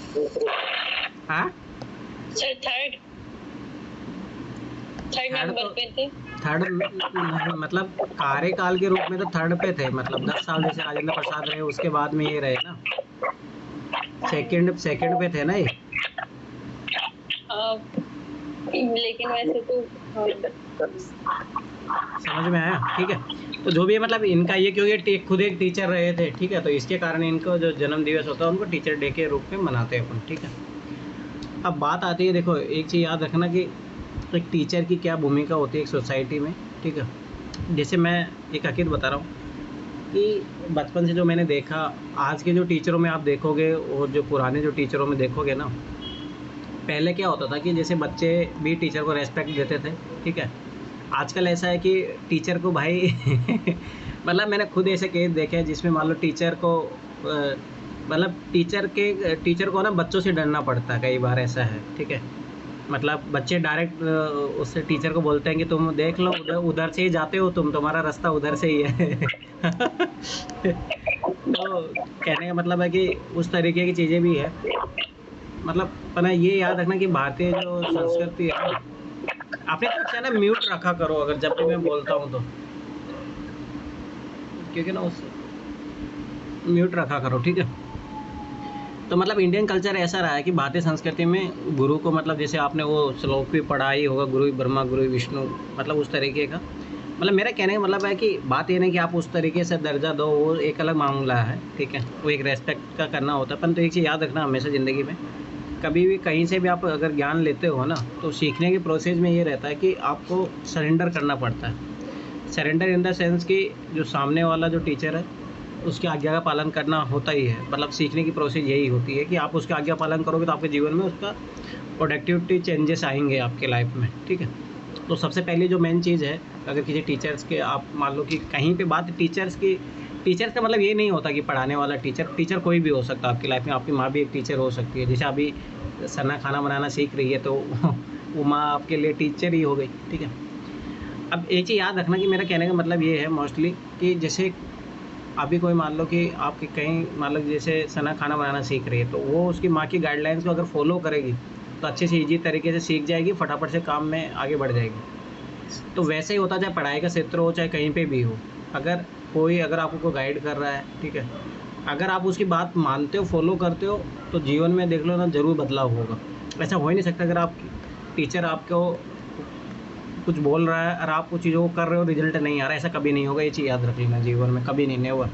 हाँ sir third third number तो पे थे। थर्ड नहीं, मतलब कार्यकाल के रूप में तो थर्ड पे थे, मतलब 10 साल जैसे राजेंद्र प्रसाद रहे उसके बाद में ये रहे ना, सेकंड सेकंड पे थे ना ये। हाँ, लेकिन वैसे तो हाँ। समझ में आया? ठीक है। तो जो भी है मतलब इनका ये, क्योंकि खुद एक टीचर रहे थे, ठीक है, तो इसके कारण इनको जो जन्म दिवस होता है उनको टीचर डे के रूप में मनाते हैं अपन, ठीक है। अब बात आती है, देखो एक चीज़ याद रखना कि एक टीचर की क्या भूमिका होती है एक सोसाइटी में, ठीक है। जैसे मैं एक हकीकत बता रहा हूँ कि बचपन से जो मैंने देखा, आज के जो टीचरों में आप देखोगे और जो पुराने जो टीचरों में देखोगे ना, पहले क्या होता था कि जैसे बच्चे भी टीचर को रेस्पेक्ट देते थे, ठीक है। आजकल ऐसा है कि टीचर को भाई मतलब मैंने खुद ऐसे केस देखे हैं जिसमें मान लो टीचर को मतलब टीचर को ना बच्चों से डरना पड़ता है, कई बार ऐसा है, ठीक है। मतलब बच्चे डायरेक्ट उससे टीचर को बोलते हैं कि तुम देख लो उधर उधर से ही जाते हो, तुम्हारा रास्ता उधर से ही है। तो कहने का मतलब है कि उस तरीके की चीज़ें भी है। मतलब अपना ये याद रखना कि भारतीय जो संस्कृति है ना, अपने कुछ है ना म्यूट रखा करो अगर जब भी मैं बोलता हूँ तो, क्योंकि ना उस म्यूट रखा करो, ठीक है। तो मतलब इंडियन कल्चर ऐसा रहा है कि भारतीय संस्कृति में गुरु को, मतलब जैसे आपने वो श्लोक भी पढ़ा ही होगा, गुरु ब्रह्मा गुरु विष्णु, मतलब उस तरीके का। मतलब मेरा कहने का मतलब है कि बात ये नहीं कि आप उस तरीके से दर्जा दो, वो एक अलग मामला है, ठीक है, वो एक रेस्पेक्ट का करना होता है। परंतु एक चीज़ याद रखना हमेशा ज़िंदगी में, कभी भी कहीं से भी आप अगर ज्ञान लेते हो ना, तो सीखने की प्रोसेस में ये रहता है कि आपको सरेंडर करना पड़ता है। सरेंडर इन द सेंस कि जो सामने वाला जो टीचर है उसकी आज्ञा का पालन करना होता ही है। मतलब सीखने की प्रोसेस यही होती है कि आप उसकी आज्ञा पालन करोगे तो आपके जीवन में उसका प्रोडक्टिविटी चेंजेस आएंगे आपके लाइफ में, ठीक है। तो सबसे पहले जो मेन चीज़ है, अगर किसी टीचर्स के आप मान लो कि कहीं पे बात टीचर्स का मतलब ये नहीं होता कि पढ़ाने वाला टीचर कोई भी हो सकता है आपकी लाइफ में। आपकी माँ भी एक टीचर हो सकती है, जैसे अभी सना खाना बनाना सीख रही है तो वो माँ आपके लिए टीचर ही हो गई, ठीक है। अब एक चीज़ याद रखना कि मेरा कहने का मतलब ये है मोस्टली कि जैसे अभी कोई मान लो कि आपके कहीं मान लो जैसे सना खाना बनाना सीख रही है, तो वो उसकी माँ की गाइडलाइंस को अगर फॉलो करेगी तो अच्छे से ईजी तरीके से सीख जाएगी, फटाफट से काम में आगे बढ़ जाएगी। तो वैसे ही होता है, चाहे पढ़ाई का क्षेत्र हो चाहे कहीं पे भी हो। अगर आपको कोई गाइड कर रहा है, ठीक है, अगर आप उसकी बात मानते हो, फॉलो करते हो, तो जीवन में देख लो ना ज़रूर बदलाव होगा। ऐसा हो ही नहीं सकता अगर आप टीचर आपको कुछ बोल रहा है और आप कुछ चीज़ों को कर रहे हो, रिजल्ट नहीं आ रहा है, ऐसा कभी नहीं होगा। ये चीज़ याद रख लेना, जीवन में कभी नहीं, नेवर।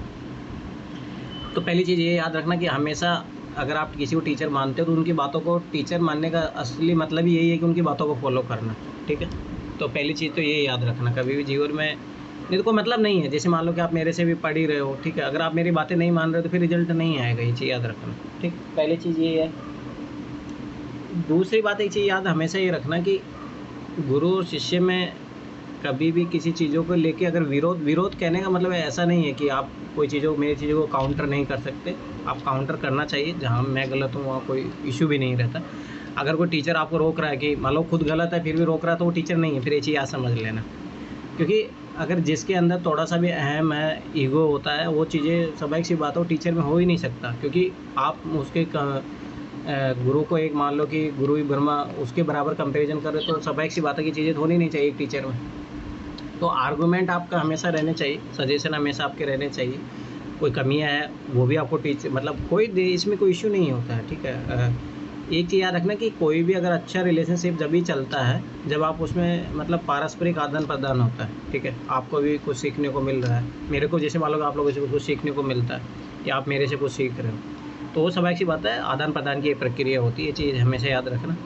तो पहली चीज़ ये याद रखना कि हमेशा अगर आप किसी को टीचर मानते हो तो उनकी बातों को टीचर मानने का असली मतलब ही यही है कि उनकी बातों को फॉलो करना, ठीक है। तो पहली चीज़ तो ये याद रखना, कभी भी जीवन में नहीं तो कोई मतलब नहीं है। जैसे मान लो कि आप मेरे से भी पढ़ ही रहे हो, ठीक है, अगर आप मेरी बातें नहीं मान रहे हो तो फिर रिजल्ट नहीं आएगा, ये चीज़ याद रखना, ठीक। पहली चीज़ ये है। दूसरी बात एक चीज़ याद हमेशा ये रखना कि गुरु और शिष्य में कभी भी किसी चीज़ों को लेके अगर विरोध कहने का मतलब ऐसा नहीं है कि आप कोई मेरी चीज़ों को काउंटर नहीं कर सकते। आप काउंटर करना चाहिए, जहाँ मैं गलत हूँ वहाँ कोई इशू भी नहीं रहता। अगर कोई टीचर आपको रोक रहा है कि मान लो खुद गलत है फिर भी रोक रहा है, तो वो टीचर नहीं है, फिर ये चीज़ याद समझ लेना। क्योंकि अगर जिसके अंदर थोड़ा सा भी अहम है, ईगो होता है, वो चीज़ें स्वाभाविक सी बात है, वो टीचर में हो ही नहीं सकता। क्योंकि आप उसके गुरु को एक मान लो कि गुरु ही ब्रह्मा, उसके बराबर कंपैरिजन कर रहे हो, तो स्वाभाविक सी बात है कि चीज़ें होनी नहीं चाहिए एक टीचर में। तो आर्गूमेंट आपका हमेशा रहने चाहिए, सजेशन हमेशा आपके रहने चाहिए। कोई कमियां है वो भी आपको मतलब इसमें कोई इश्यू नहीं होता है, ठीक है। एक चीज़ याद रखना कि कोई भी अगर अच्छा रिलेशनशिप जब भी चलता है जब आप उसमें मतलब पारस्परिक आदान प्रदान होता है, ठीक है। आपको भी कुछ सीखने को मिल रहा है, मेरे को जैसे मान लो आप लोगों से कुछ सीखने को मिलता है कि आप मेरे से कुछ सीख रहे हो, तो वो स्वाभाविक सी बात है, आदान प्रदान की एक प्रक्रिया होती है। ये चीज़ हमेशा याद रखना।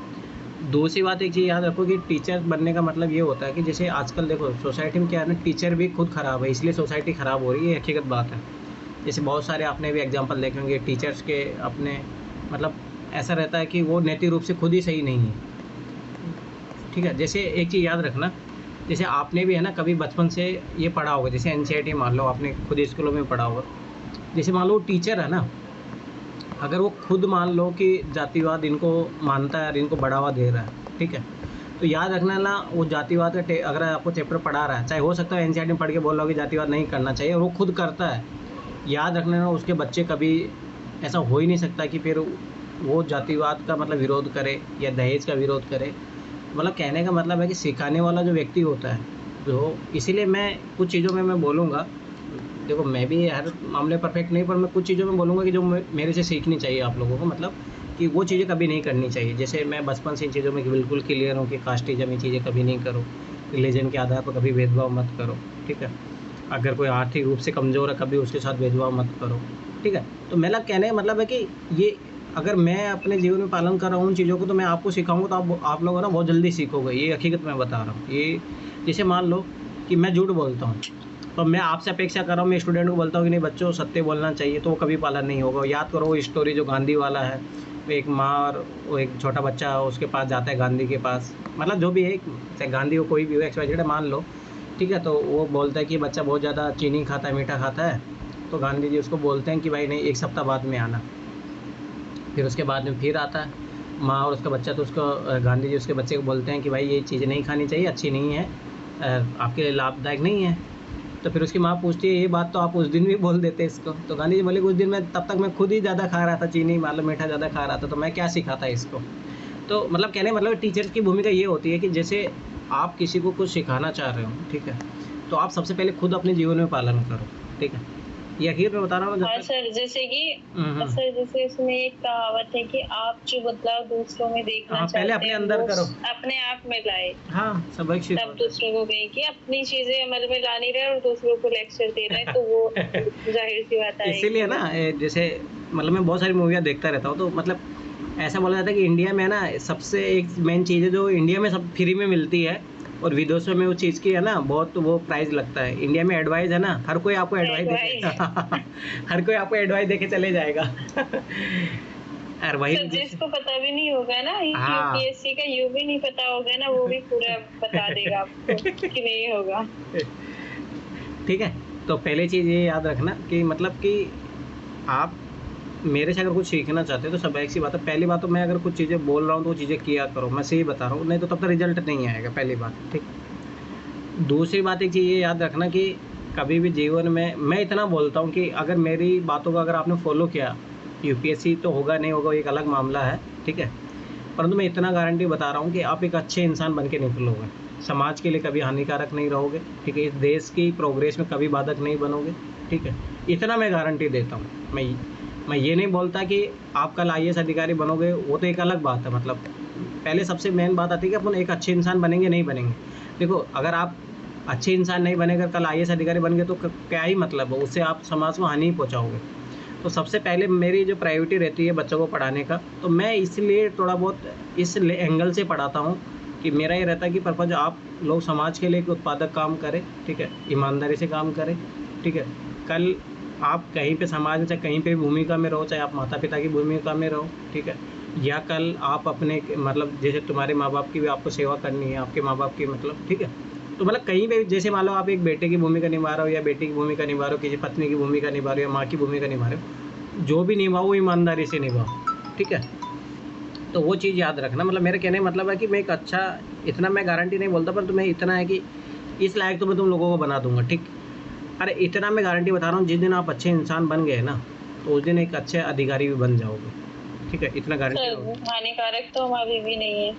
दूसरी बात एक चीज़ याद रखो कि टीचर बनने का मतलब ये होता है कि जैसे आजकल देखो सोसाइटी में क्या है ना, टीचर भी खुद ख़राब है, इसलिए सोसाइटी ख़राब हो रही है, हकीकत बात है। जैसे बहुत सारे आपने भी एग्जांपल देखे होंगे टीचर्स के अपने, मतलब ऐसा रहता है कि वो नैतिक रूप से खुद ही सही नहीं है, ठीक है। जैसे एक चीज़ याद रखना, जैसे आपने भी है ना कभी बचपन से ये पढ़ा होगा, जैसे एनसीईआरटी मान लो आपने खुद स्कूलों में पढ़ा होगा। जैसे मान लो टीचर है ना, अगर वो खुद मान लो कि जातिवाद इनको मानता है और इनको बढ़ावा दे रहा है, ठीक है, तो याद रखना ना वो जातिवाद का अगर आपको चैप्टर पढ़ा रहा है, चाहे हो सकता है एनसीईआरटी में पढ़ के बोल रहा हो कि जातिवाद नहीं करना चाहिए, और वो खुद करता है, याद रखना ना उसके बच्चे कभी ऐसा हो ही नहीं सकता कि फिर वो जातिवाद का मतलब विरोध करे या दहेज का विरोध करे। मतलब कहने का मतलब है कि सिखाने वाला जो व्यक्ति होता है, तो इसीलिए मैं कुछ चीज़ों में मैं बोलूँगा, देखो मैं भी हर मामले परफेक्ट नहीं, पर मैं कुछ चीज़ों में बोलूँगा कि जो मेरे से सीखनी चाहिए आप लोगों को, मतलब कि वो चीज़ें कभी नहीं करनी चाहिए। जैसे मैं बचपन से इन चीज़ों में बिल्कुल क्लियर हूँ कि कास्टिज़्म, ये चीज़ें कभी नहीं करो, रिलीजन के आधार पर कभी भेदभाव मत करो, ठीक है। अगर कोई आर्थिक रूप से कमज़ोर है, कभी उसके साथ भेदभाव मत करो, ठीक है। तो मेरा कहने का मतलब है कि ये अगर मैं अपने जीवन में पालन कर रहा हूँ उन चीज़ों को, तो मैं आपको सिखाऊँगा तो आप लोग ना बहुत जल्दी सीखोगे, ये हकीकत मैं बता रहा हूँ। ये जैसे मान लो कि मैं झूठ बोलता हूँ, तो मैं आपसे अपेक्षा कर रहा हूँ, मैं स्टूडेंट को बोलता हूँ कि नहीं बच्चों सत्य बोलना चाहिए, तो वो कभी पालन नहीं होगा। याद करो वो स्टोरी जो गांधी वाला है, वो एक माँ और वो एक छोटा बच्चा उसके पास जाता है गांधी के पास, मतलब जो भी है, चाहे गांधी हो कोई भी हो, एक्स मान लो, ठीक है। तो वो बोलता है कि बच्चा बहुत ज़्यादा चीनी खाता है, मीठा खाता है, तो गांधी जी उसको बोलते हैं कि भाई नहीं, 1 सप्ताह बाद में आना। फिर उसके बाद में फिर आता है माँ और उसका बच्चा, तो उसको गांधी जी उसके बच्चे को बोलते हैं कि भाई ये चीज़ नहीं खानी चाहिए, अच्छी नहीं है, आपके लिए लाभदायक नहीं है। तो फिर उसकी माँ पूछती है ये बात तो आप उस दिन भी बोल देते इसको। तो गांधी जी बोले उस दिन मैं, तब तक मैं खुद ही ज़्यादा खा रहा था चीनी, मतलब मीठा ज़्यादा खा रहा था, तो मैं क्या सिखाता इसको। तो मतलब कहने मतलब टीचर की भूमिका ये होती है कि जैसे आप किसी को कुछ सिखाना चाह रहे हो, ठीक है, तो आप सबसे पहले खुद अपने जीवन में पालन करो, ठीक है। ये अखीर में बता रहा हूँ जब हाँ तक। सर, जैसे कि हम्म। सर जैसे इसमें एक कहावत है कि आप जो बदलाव दूसरों में देखना हाँ, पहले चाहते अपने हैं अंदर वो करो। अपने आप में लाए, हाँ, स्वाभाविक सी तब बात दूसरों को कहें कि अपनी चीजें अमल में ला नहीं रहे और दूसरों को लेक्चर दे रहे हैं, तो वो है। जाहिर सी बात इसीलिए आएगी। ना जैसे मतलब मैं बहुत सारी मूवियाँ देखता रहता हूँ, तो मतलब ऐसा बोला जाता है कि इंडिया में ना सबसे एक मेन चीज़ है जो इंडिया में सब फ्री में मिलती है, और विदेशों में उस चीज़ की है ना बहुत वो प्राइस लगता है। इंडिया में एडवाइस है ना, हर कोई आपको एडवाइस देके एडवाइस। हर कोई आपको एडवाइस देके चले जाएगा। और वही सर जैसे जिसको पता भी नहीं होगा ना हाँ। यूपीएससी का, यू भी नहीं पता होगा ना, वो भी पूरा बता देगा आपको कि नहीं होगा। ठीक है। तो पहले चीज़ ये याद रखना कि मतलब कि आप मेरे से अगर कुछ सीखना चाहते हो तो सब एक सी बात है, पहली बात तो मैं अगर कुछ चीज़ें बोल रहा हूँ तो वो चीज़ें किया करो, मैं सही बता रहा हूँ, नहीं तो तब तक रिजल्ट नहीं आएगा, पहली बात, ठीक। दूसरी बात एक चीज़ ये याद रखना कि कभी भी जीवन में मैं इतना बोलता हूँ कि अगर मेरी बातों को अगर आपने फॉलो किया, यूपीएससी तो होगा नहीं होगा वो एक अलग मामला है, ठीक है। परंतु मैं इतना गारंटी बता रहा हूँ कि आप एक अच्छे इंसान बन के निकलोगे, समाज के लिए कभी हानिकारक नहीं रहोगे, ठीक है, इस देश की प्रोग्रेस में कभी बाधक नहीं बनोगे, ठीक है। इतना मैं गारंटी देता हूँ। मैं ये नहीं बोलता कि आप कल आईएएस अधिकारी बनोगे, वो तो एक अलग बात है, मतलब पहले सबसे मेन बात आती है कि अपन एक अच्छे इंसान बनेंगे नहीं बनेंगे। देखो अगर आप अच्छे इंसान नहीं बनेगा, कल आईएएस अधिकारी बन गए तो क्या ही मतलब है, उससे आप समाज को हानि ही पहुँचाओगे। तो सबसे पहले मेरी जो प्रायोरिटी रहती है बच्चों को पढ़ाने का, तो मैं इसलिए थोड़ा बहुत इस एंगल से पढ़ाता हूँ कि मेरा ये रहता है कि पर्पज़ आप लोग समाज के लिए एक उत्पादक काम करें, ठीक है, ईमानदारी से काम करें, ठीक है। कल आप कहीं पे समाज में चाहे कहीं पे भी भूमिका में रहो, चाहे आप माता पिता की भूमिका में रहो, ठीक है, या कल आप अपने मतलब जैसे तुम्हारे माँ बाप की भी आपको सेवा करनी है, आपके माँ बाप की मतलब, ठीक है। तो मतलब कहीं पे जैसे मान लो आप एक बेटे की भूमिका निभा रहे हो या बेटी की भूमिका निभा रहे हो, किसी पत्नी की भूमिका निभा रहे हो या माँ की भूमिका निभा रहे हो, जो भी निभाओ वो ईमानदारी से निभाओ, ठीक है। तो वो चीज़ याद रखना, मतलब मेरे कहने का मतलब है कि मैं एक अच्छा, इतना मैं गारंटी नहीं बोलता, पर तुम्हें इतना है कि इस लायक तो मैं तुम लोगों को बना दूंगा, ठीक। अरे इतना मैं गारंटी बता रहा हूँ, जिस दिन आप अच्छे इंसान बन गए ना, तो उस दिन एक अच्छे अधिकारी भी बन जाओगे, ठीक है, इतना गारंटी सर हानिकारक तो हमारी भी नहीं है।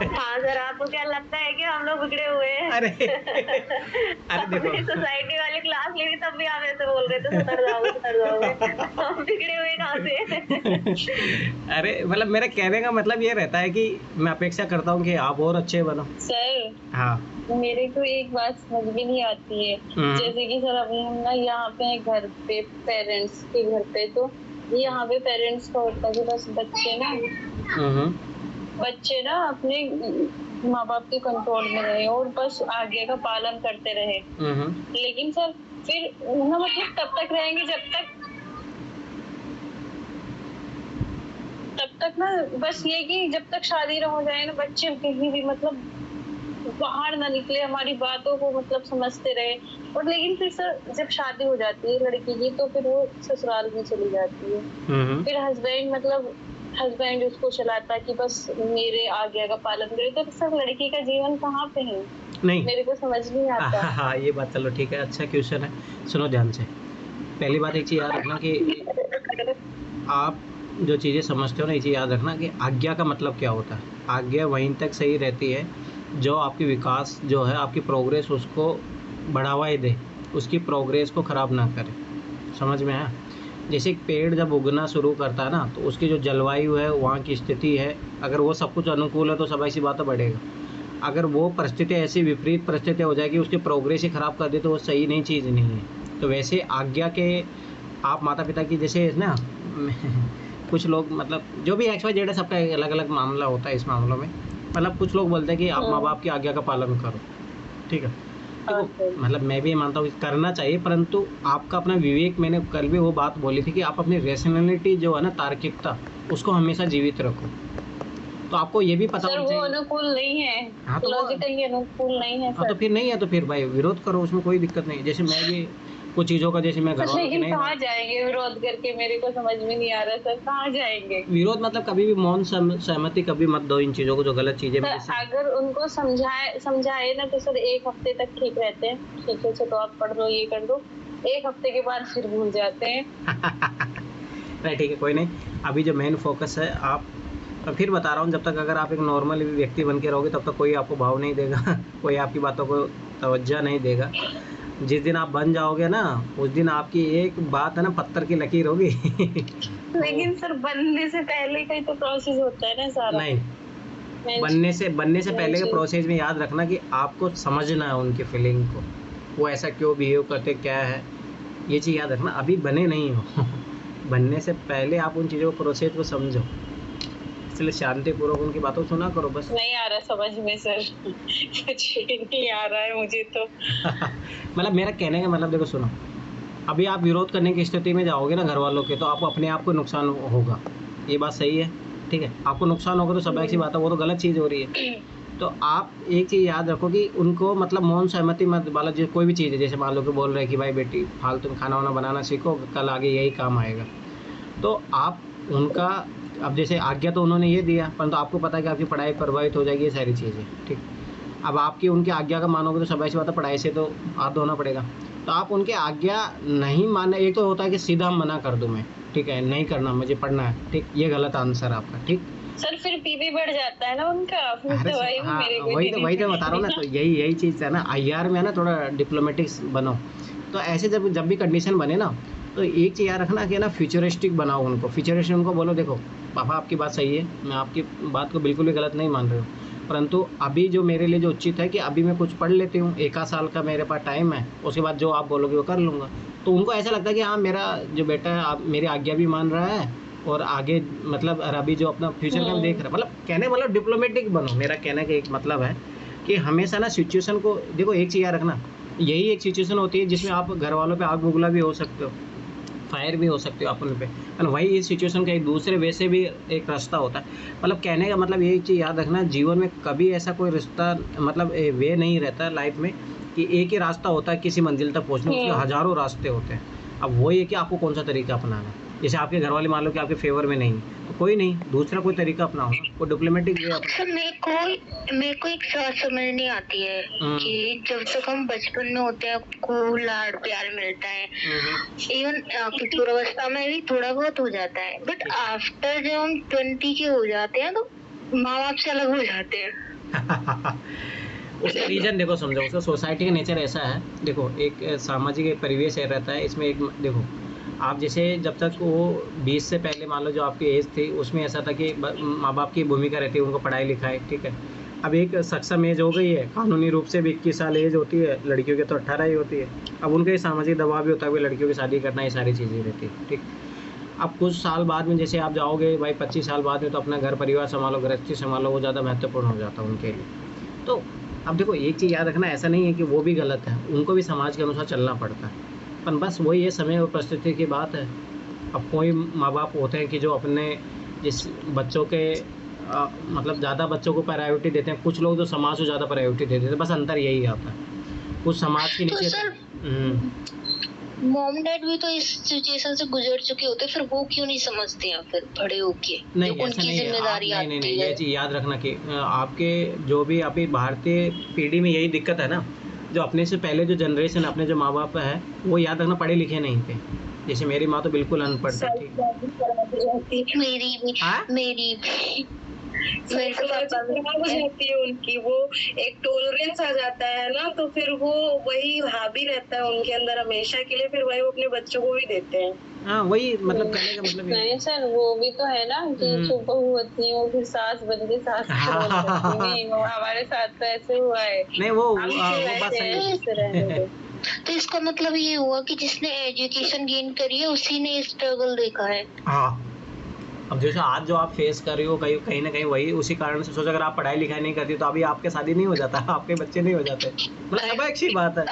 हाँ सर, आपको क्या लगता है कि हम लोग बिगड़े हुए हैं? अरे अरे देखो सोसाइटी वाली क्लास ली तब भी आप ऐसे बोल रहे थे सुधर जाओगे। हम बिगड़े हुए कहाँ से? अरे मतलब मेरा कहने का मतलब ये रहता है कि मैं अपेक्षा करता हूँ कि आप और अच्छे बनो। सर हाँ। मेरे को एक बात समझ में नहीं आती है, जैसे कि सर अभी हम ना यहाँ पे घर पे पेरेंट्स के घर पे, तो यहाँ पे पेरेंट्स का होता है कि बस बच्चे ना अपने माँ बाप के कंट्रोल में रहे और बस आगे का पालन करते रहे। लेकिन सर फिर ना मतलब तब तक रहेंगे तब तक ना बस ये कि जब तक शादी ना हो जाए ना, बच्चे कहीं भी मतलब बाहर ना निकले, हमारी बातों को मतलब समझते रहे। और लेकिन फिर सर जब शादी हो जाती है लड़की की, तो फिर वो ससुराल में चली जाती है। फिर हस्बैंड उसको चलाता है कि बस मेरे आज्ञा का पालन करे, तो सर लड़की का जीवन कहाँ पे है? नहीं, मेरे को समझ नहीं आता। हाँ ये बात चलो ठीक है, अच्छा क्वेश्चन है। सुनो ध्यान से, पहली बात एक चीज़ याद रखना कि आप जो चीज़ें समझते हो ना, ये चीज़ याद रखना कि आज्ञा का मतलब क्या होता है। आज्ञा वहीं तक सही रहती है जो आपकी विकास जो है, आपकी प्रोग्रेस उसको बढ़ावा ही दे, उसकी प्रोग्रेस को ख़राब ना करे। समझ में आया? जैसे एक पेड़ जब उगना शुरू करता है ना, तो उसकी जो जलवायु है, वहाँ की स्थिति है, अगर वो सब कुछ अनुकूल है तो सब ऐसी बात बढ़ेगा। अगर वो परिस्थितियाँ ऐसी विपरीत परिस्थितियाँ हो जाएगी, उसकी प्रोग्रेस ही ख़राब कर दे, तो वो सही नहीं चीज़ नहीं है। तो वैसे आज्ञा के आप माता पिता की जैसे ना कुछ लोग मतलब जो भी एक्स वाई जेड है, सबका अलग अलग मामला होता है इस मामलों में। मतलब कुछ लोग बोलते हैं कि आप माँ बाप की आज्ञा का पालन करो, ठीक है। देखो मतलब मैं भी ये मानता हूँ कि करना चाहिए, परंतु आपका अपना विवेक, मैंने कल भी वो बात बोली थी कि आप अपनी रैशनैलिटी जो है ना, तार्किकता, उसको हमेशा जीवित रखो। तो आपको ये भी पता सर होना वो चाहिए। अनुकूल नहीं है, हाँ तो वो लॉजिकली अनुकूल नहीं है हाँ तो सर। फिर नहीं है तो फिर भाई विरोध करो, उसमें कोई दिक्कत नहीं है। जैसे मैं भी कुछ चीज़ों का, जैसे मैं घर वालों की लेकिन नहीं कहाँ मान, जाएंगे विरोध करके, मेरे को समझ में नहीं आ रहा सर, कहाँ जाएंगे। विरोध मतलब कभी भी मौन सहमति कभी मत दो इन चीज़ों को, जो गलत चीज़ें में सर जैसे अगर उनको समझाए ना तो सर 1 हफ्ते तक ठीक रहते हैं, ठीक है चलो आप पढ़ लो ये कर दो, 1 हफ्ते के बाद फिर भूल जाते हैं। नहीं ठीक है, कोई नहीं। अभी जो मेन फोकस है, आप, मैं फिर बता रहा हूँ, जब तक अगर आप एक नॉर्मल व्यक्ति बन के रहोगे तब तक कोई आपको भाव नहीं देगा कोई आपकी बातों को तवज्जो नहीं देगा। जिस दिन आप बन जाओगे ना, उस दिन आपकी एक बात है ना, पत्थर की लकीर होगी तो लेकिन सर बनने से पहले का ही तो प्रोसेस होता है ना सारा। नहीं, मेन बनने से मेन पहले के चीज प्रोसेस में याद रखना कि आपको समझना है उनकी फीलिंग को, वो ऐसा क्यों बिहेव करते, क्या है, ये चीज़ याद रखना। अभी बने नहीं हो बनने से पहले आप उन चीज़ों को, प्रोसेस को समझो। इसलिए शांतिपूर्वक उनकी बातों को सुना करो बस। नहीं आ रहा समझ में सर कुछ भी नहीं आ रहा है मुझे तो। मतलब मेरा कहने का मतलब देखो, सुनो, अभी आप विरोध करने की स्थिति में जाओगे ना घर वालों के, तो आपको अपने आप को नुकसान होगा, ये बात सही है, ठीक है। आपको नुकसान होगा तो सब ऐसी बात है, वो तो गलत चीज़ हो रही है। तो आप एक चीज़ याद रखो कि उनको मतलब मौन सहमति मत वाला, जो कोई भी चीज़ है, जैसे मान लो कि बोल रहे हैं कि भाई बेटी फालतू में खाना वाना बनाना सीखो, कल आगे यही काम आएगा, तो आप उनका, अब जैसे आज्ञा तो उन्होंने ये दिया, परंतु आपको पता है कि आपकी पढ़ाई प्रभावित हो जाएगी, ये सारी चीज़ें, ठीक। अब आपकी उनकी आज्ञा का मानोगे तो सब ऐसी बात है, पढ़ाई से तो हाथ धोना पड़ेगा। तो आप उनकी आज्ञा नहीं माने, एक तो होता है कि सीधा मना कर दूँ मैं, ठीक है, नहीं करना, मुझे पढ़ना है, ठीक, ये गलत आंसर आपका, ठीक। सर फिर बीपी बढ़ जाता है ना उनका, फिर अरे दवाई भी हाँ, मेरे को वही देनी तो बता रहा हूँ ना, तो यही चीज़ है ना, आईआर में है ना, थोड़ा डिप्लोमेटिक बनो। तो ऐसे जब भी कंडीशन बने ना, तो एक चीज़ याद रखना कि ना, फ्यूचरिस्टिक बनाओ उनको, फ्यूचरिस्टिक उनको बोलो, देखो पापा आपकी बात सही है, मैं आपकी बात को बिल्कुल भी गलत नहीं मान रही हूँ, परंतु अभी जो मेरे लिए जो उचित है कि अभी मैं कुछ पढ़ लेती हूँ, 1 आध साल का मेरे पास टाइम है, उसके बाद जो आप बोलोगे वो कर लूँगा। तो उनको ऐसा लगता है कि हाँ, मेरा जो बेटा है आप मेरी आज्ञा भी मान रहा है, और आगे मतलब और अभी जो अपना फ्यूचर का भी देख रहा है, मतलब कहने मतलब डिप्लोमेटिक बनो। मेरा कहने का एक मतलब है कि हमेशा ना सिचुएशन को देखो, एक चीज़ याद रखना, यही एक सिचुएशन होती है जिसमें आप घर वालों पे आग बुगला भी हो सकते हो, फायर भी हो सकते हो आप उन पे, और वही इस सिचुएशन का एक दूसरे वे से भी एक रास्ता होता है। मतलब कहने का मतलब यही चीज़ याद रखना, जीवन में कभी ऐसा कोई रिश्ता मतलब वे नहीं रहता लाइफ में कि एक ही रास्ता होता है किसी मंजिल तक पहुँचने, उसके हज़ारों रास्ते होते हैं। अब वही है कि आपको कौन सा तरीका अपनाना है। जैसे आपके घर वाले मान लो कि आपके फेवर में नहीं है, तो कोई नहीं, दूसरा कोई तरीका अपनाओ ना, वो डिप्लोमेटिक वे अपना। सर मेरे को एक बात समझ नहीं आती है कि जब तक हम बचपन में होते हैं आपको लाड प्यार मिलता है, इवन किशोरावस्था में भी थोड़ा बहुत हो जाता है, बट आफ्टर जब हम 20 के हो जाते हैं तो माँ बाप से अलग हो जाते हैं। उसका रीज़न देखो, समझो, उसका सोसाइटी का नेचर ऐसा है। देखो एक सामाजिक एक परिवेश है रहता है, इसमें एक देखो, आप जैसे जब तक वो 20 से पहले मान लो जो आपकी एज थी, उसमें ऐसा था कि माँ बाप की भूमिका रहती है, उनको पढ़ाई लिखाई, ठीक है। अब एक सक्षम एज हो गई है, कानूनी रूप से भी 21 साल एज होती है, लड़कियों की तो 18 ही होती है। अब उनके सामाजिक दबाव भी होता है कि लड़कियों की शादी करना, ये सारी चीज़ें रहती है, ठीक। अब कुछ साल बाद में जैसे आप जाओगे भाई 25 साल बाद में, तो अपना घर परिवार संभालो, गृहस्थी संभालो, वो ज़्यादा महत्वपूर्ण हो जाता है उनके लिए। तो अब देखो एक चीज़ याद रखना, ऐसा नहीं है कि वो भी गलत है, उनको भी समाज के अनुसार चलना पड़ता है, पर बस वही है, समय और परिस्थिति की बात है। अब कोई माँ बाप होते हैं कि जो अपने जिस बच्चों के मतलब ज़्यादा बच्चों को प्रायोरिटी देते हैं, कुछ लोग जो समाज को ज़्यादा प्रायोरिटी देते हैं, बस अंतर यही आता है। कुछ समाज के तो नीचे सर मॉम डैड भी तो इस सिचुएशन से गुजर चुके होते, फिर वो क्यों नहीं समझते हैं फिर बड़े होके नहीं, जो ऐसा उनकी नहीं है। जिम्मेदारी नहीं, आती नहीं, है। ये चीज़ याद रखना कि आपके जो भी अभी भारतीय पीढ़ी में यही दिक्कत है ना, जो अपने से पहले जो जनरेशन, अपने जो माँ बाप है, वो याद रखना पढ़े लिखे नहीं थे, जैसे मेरी माँ तो बिल्कुल अनपढ़ थी, ठीक। साइकोलॉजी खराब हो जाती है, मेरी भी हाँ मेरी भी मेरे तो साइकोलॉजी पापा खराब हो भी जाती है उनकी। वो एक टॉलरेंस आ जाता है ना, तो फिर वो वही हावी रहता है उनके अंदर हमेशा के लिए, फिर वही वो अपने बच्चों को भी देते हैं। हाँ, वही मतलब कहने का मतलब ये। नहीं सर, वो भी तो है ना कि जो बहू होती है वो फिर सास बन के सास का रोल करती है। नहीं, वो हमारे साथ तो ऐसे हुआ है। नहीं वो हम वो क्यों बात ऐसे सही ऐसे रहने है। दो। तो इसका मतलब ये हुआ कि जिसने एजुकेशन गेन करी है उसी ने स्ट्रगल देखा है। हाँ, अब जैसे आज जो आप फेस कर रही हो कहीं कहीं ना कहीं वही उसी कारण से। सोचो अगर आप पढ़ाई लिखाई नहीं करती तो अभी आपके शादी नहीं हो जाता, आपके बच्चे नहीं हो जाते। मतलब स्वाभाविक सी बात है।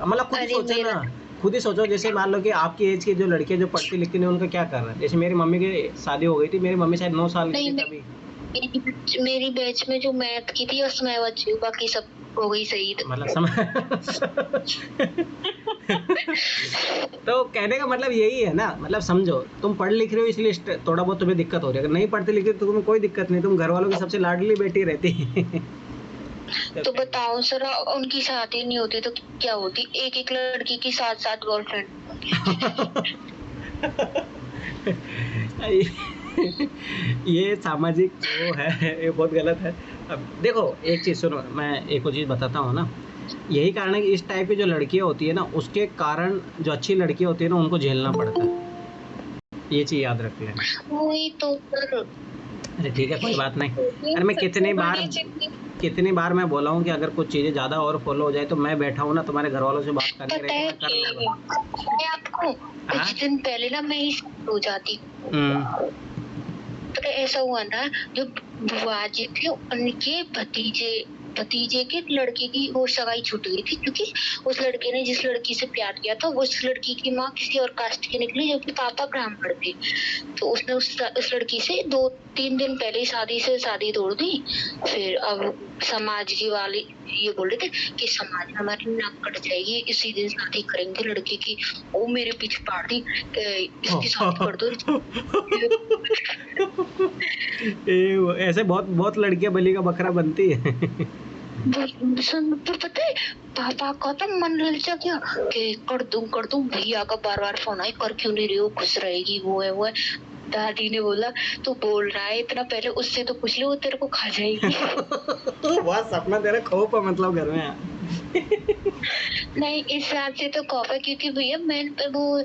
मतलब खुद ही अरे सोचो मेरा ना, खुद ही सोचो। जैसे मान लो कि आपकी एज की जो लड़कियां जो पढ़ती लिखती नहीं, उनका क्या करना है। जैसे मेरी मम्मी की शादी हो गई थी, मेरी मम्मी शायद 9 साल की नहीं थी तभी। मेरी बैच में जो मैथ की थी बस मैं बची हूँ, बाकी सब हो गई शहीद। मतलब समझ। तो कहने का मतलब यही है ना, मतलब समझो तुम पढ़ लिख रहे हो इसलिए थोड़ा बहुत तुम्हें दिक्कत हो रही है। अगर नहीं पढ़ते लिखते तो तुम्हें कोई दिक्कत नहीं, तुम घर वालों की सबसे लाडली बेटी रहती। तो बताओ सर, उनकी शादी नहीं होती तो क्या होती? एक एक लड़की की 7-7 गर्लफ्रेंड। ये सामाजिक वो है, ये बहुत गलत है। अब देखो एक चीज़ सुनो, मैं एक और चीज़ बताता हूँ ना। यही कारण है कि इस टाइप की जो लड़कियाँ होती है ना, उसके कारण जो अच्छी लड़कियाँ होती है ना, उनको झेलना पड़ता है। ये चीज़ याद रख लेना। वही तो सर। अरे ठीक है, कोई बात नहीं। अरे मैं सबसे बड़ी चीज कितनी बार मैं बोला हूँ कि अगर कुछ चीज़ें ज़्यादा और फॉलो हो जाए तो मैं बैठा हूँ ना तुम्हारे घर वालों से बात करनी पता रहे है तो मैं कर लूँगा। मैं आपको हाँ? कुछ दिन पहले ना मैं ही हो जाती। तो ऐसा हुआ ना, जो बुआ जी थे उनके भतीजे के लड़के की वो सगाई छूट गई थी, क्योंकि उस लड़के ने जिस लड़की से प्यार किया था उस लड़की की माँ किसी और कास्ट की निकली, जबकि पापा ब्राह्मण थे। तो उसने उस लड़की से 2-3 दिन पहले शादी तोड़ दी। फिर अब समाज की वाले ये बोल रहे थे कि समाज में हमारी नाक कट जाएगी, इसी दिन शादी करेंगे लड़के की। वो मेरे पीछे पाड़ दी कि इसकी शादी कर दो। ऐसे बहुत बहुत लड़कियां बलि का बकरा बनती है। तो पता है पापा का तो मन ललचा गया कि कर दूं भैया का बार फोन आए, कर क्यों नहीं रही हो, खुश रहेगी, वो है। दादी ने बोला तू बोल रहा है इतना, पहले उससे तो पूछ ले, वो तेरे को खा जाएगी। वह सपना तेरा खौफ है मतलब घर में। नहीं इस हिसाब से तो खौफ है, क्योंकि भैया मैं वो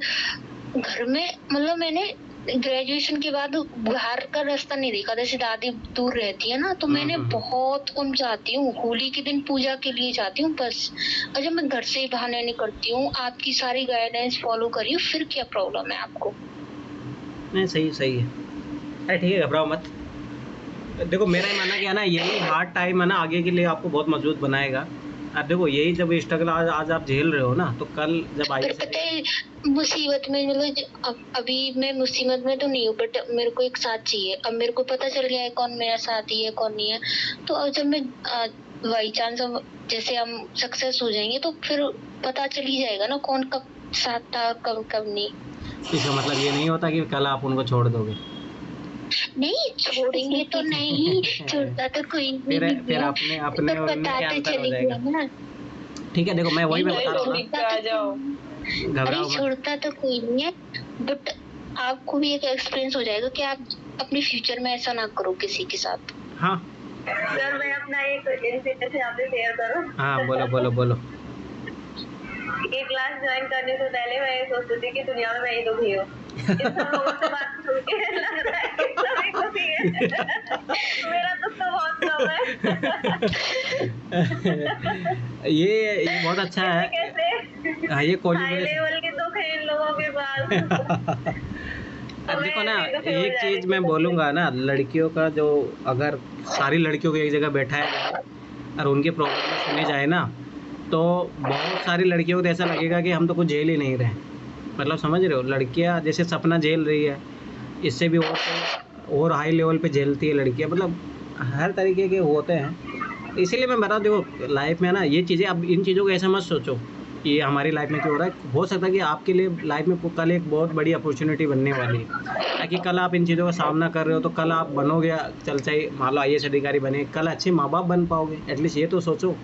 घर में मतलब मैंने ग्रेजुएशन के बाद बाहर का रास्ता नहीं देखा। जैसे दादी दूर रहती है ना, तो मैंने बहुत कम जाती हूँ। होली के दिन पूजा के लिए जाती हूँ बस। और जब मैं घर से ही बाहर नहीं निकलती हूँ, आपकी सारी गाइडेंस फॉलो करी, फिर क्या प्रॉब्लम है आपको? नहीं सही है। अरे ठीक है, घबराओ मत। देखो मेरा ही मानना क्या है ना, यही हार्ड टाइम है ना आगे के लिए आपको बहुत मजबूत बनाएगा। अब देखो यही जब स्ट्रगल आज आप झेल रहे हो ना, तो कल जब आगे पता है मुसीबत में मतलब अभी मैं मुसीबत में तो नहीं हूँ, बट मेरे को एक साथ चाहिए। अब मेरे को पता चल गया है कौन मेरा साथी है कौन नहीं है। तो अब जब मैं बाई चांस जैसे हम सक्सेस हो जाएंगे तो फिर पता चल ही जाएगा ना कौन कब साथ था और कब कब नहीं। इसका मतलब ये नहीं होता कि कल आप उनको छोड़ दोगे। नहीं छोड़ेंगे तो नहीं, छोड़ता तो कोई भी नहीं फिर है। अपने अपने तो और उनमें क्या बताते अंतर हो चली जाएगा। गई ना। ठीक है देखो मैं वही मैं बता रहा हूँ ना, आ जाओ। घबराओ अरे मत। छोड़ता तो कोई नहीं है, बट आपको भी एक एक्सपीरियंस हो जाएगा कि आप अपने फ्यूचर में ऐसा ना करो किसी के साथ। हाँ सर मैं अपना एक इंसिडेंट यहाँ पे शेयर करूँ। हाँ, बोलो। ये क्लास ज्वाइन करने से पहले मैं ये सोचती थी कि दुनिया में मैं ही दुखी हूँ। इन सब लोगों से बात सुन के लग रहा है कि सभी खुशी है। मेरा दुख तो बहुत कम है। ये बहुत अच्छा है। कैसे हाँ ये हाई लेवल के दुख है इन लोगों के पास। अब देखो ना, एक चीज मैं बोलूंगा ना, लड़कियों का जो अगर सारी लड़कियों को एक जगह बैठाया जाए और उनके प्रॉब्लम सुने जाए ना, तो बहुत सारी लड़कियों को तो ऐसा लगेगा कि हम तो कुछ झेल ही नहीं रहे। मतलब समझ रहे हो, लड़कियां जैसे सपना झेल रही है, इससे भी और हाई लेवल पे झेलती है लड़कियां। मतलब हर तरीके के होते हैं। इसीलिए मैं बता, देखो लाइफ में ना ये चीज़ें, अब इन चीज़ों को ऐसा मत सोचो कि ये हमारी लाइफ में क्यों हो रहा है। हो सकता है कि आपके लिए लाइफ में कल एक बहुत बड़ी अपॉर्चुनिटी बनने वाली है, ताकि कल आप इन चीज़ों का सामना कर रहे हो तो कल आप बनोगे, चल चाहे मान लो IAS अधिकारी बने, कल अच्छे माँ बाप बन पाओगे। एटलीस्ट ये तो सोचो।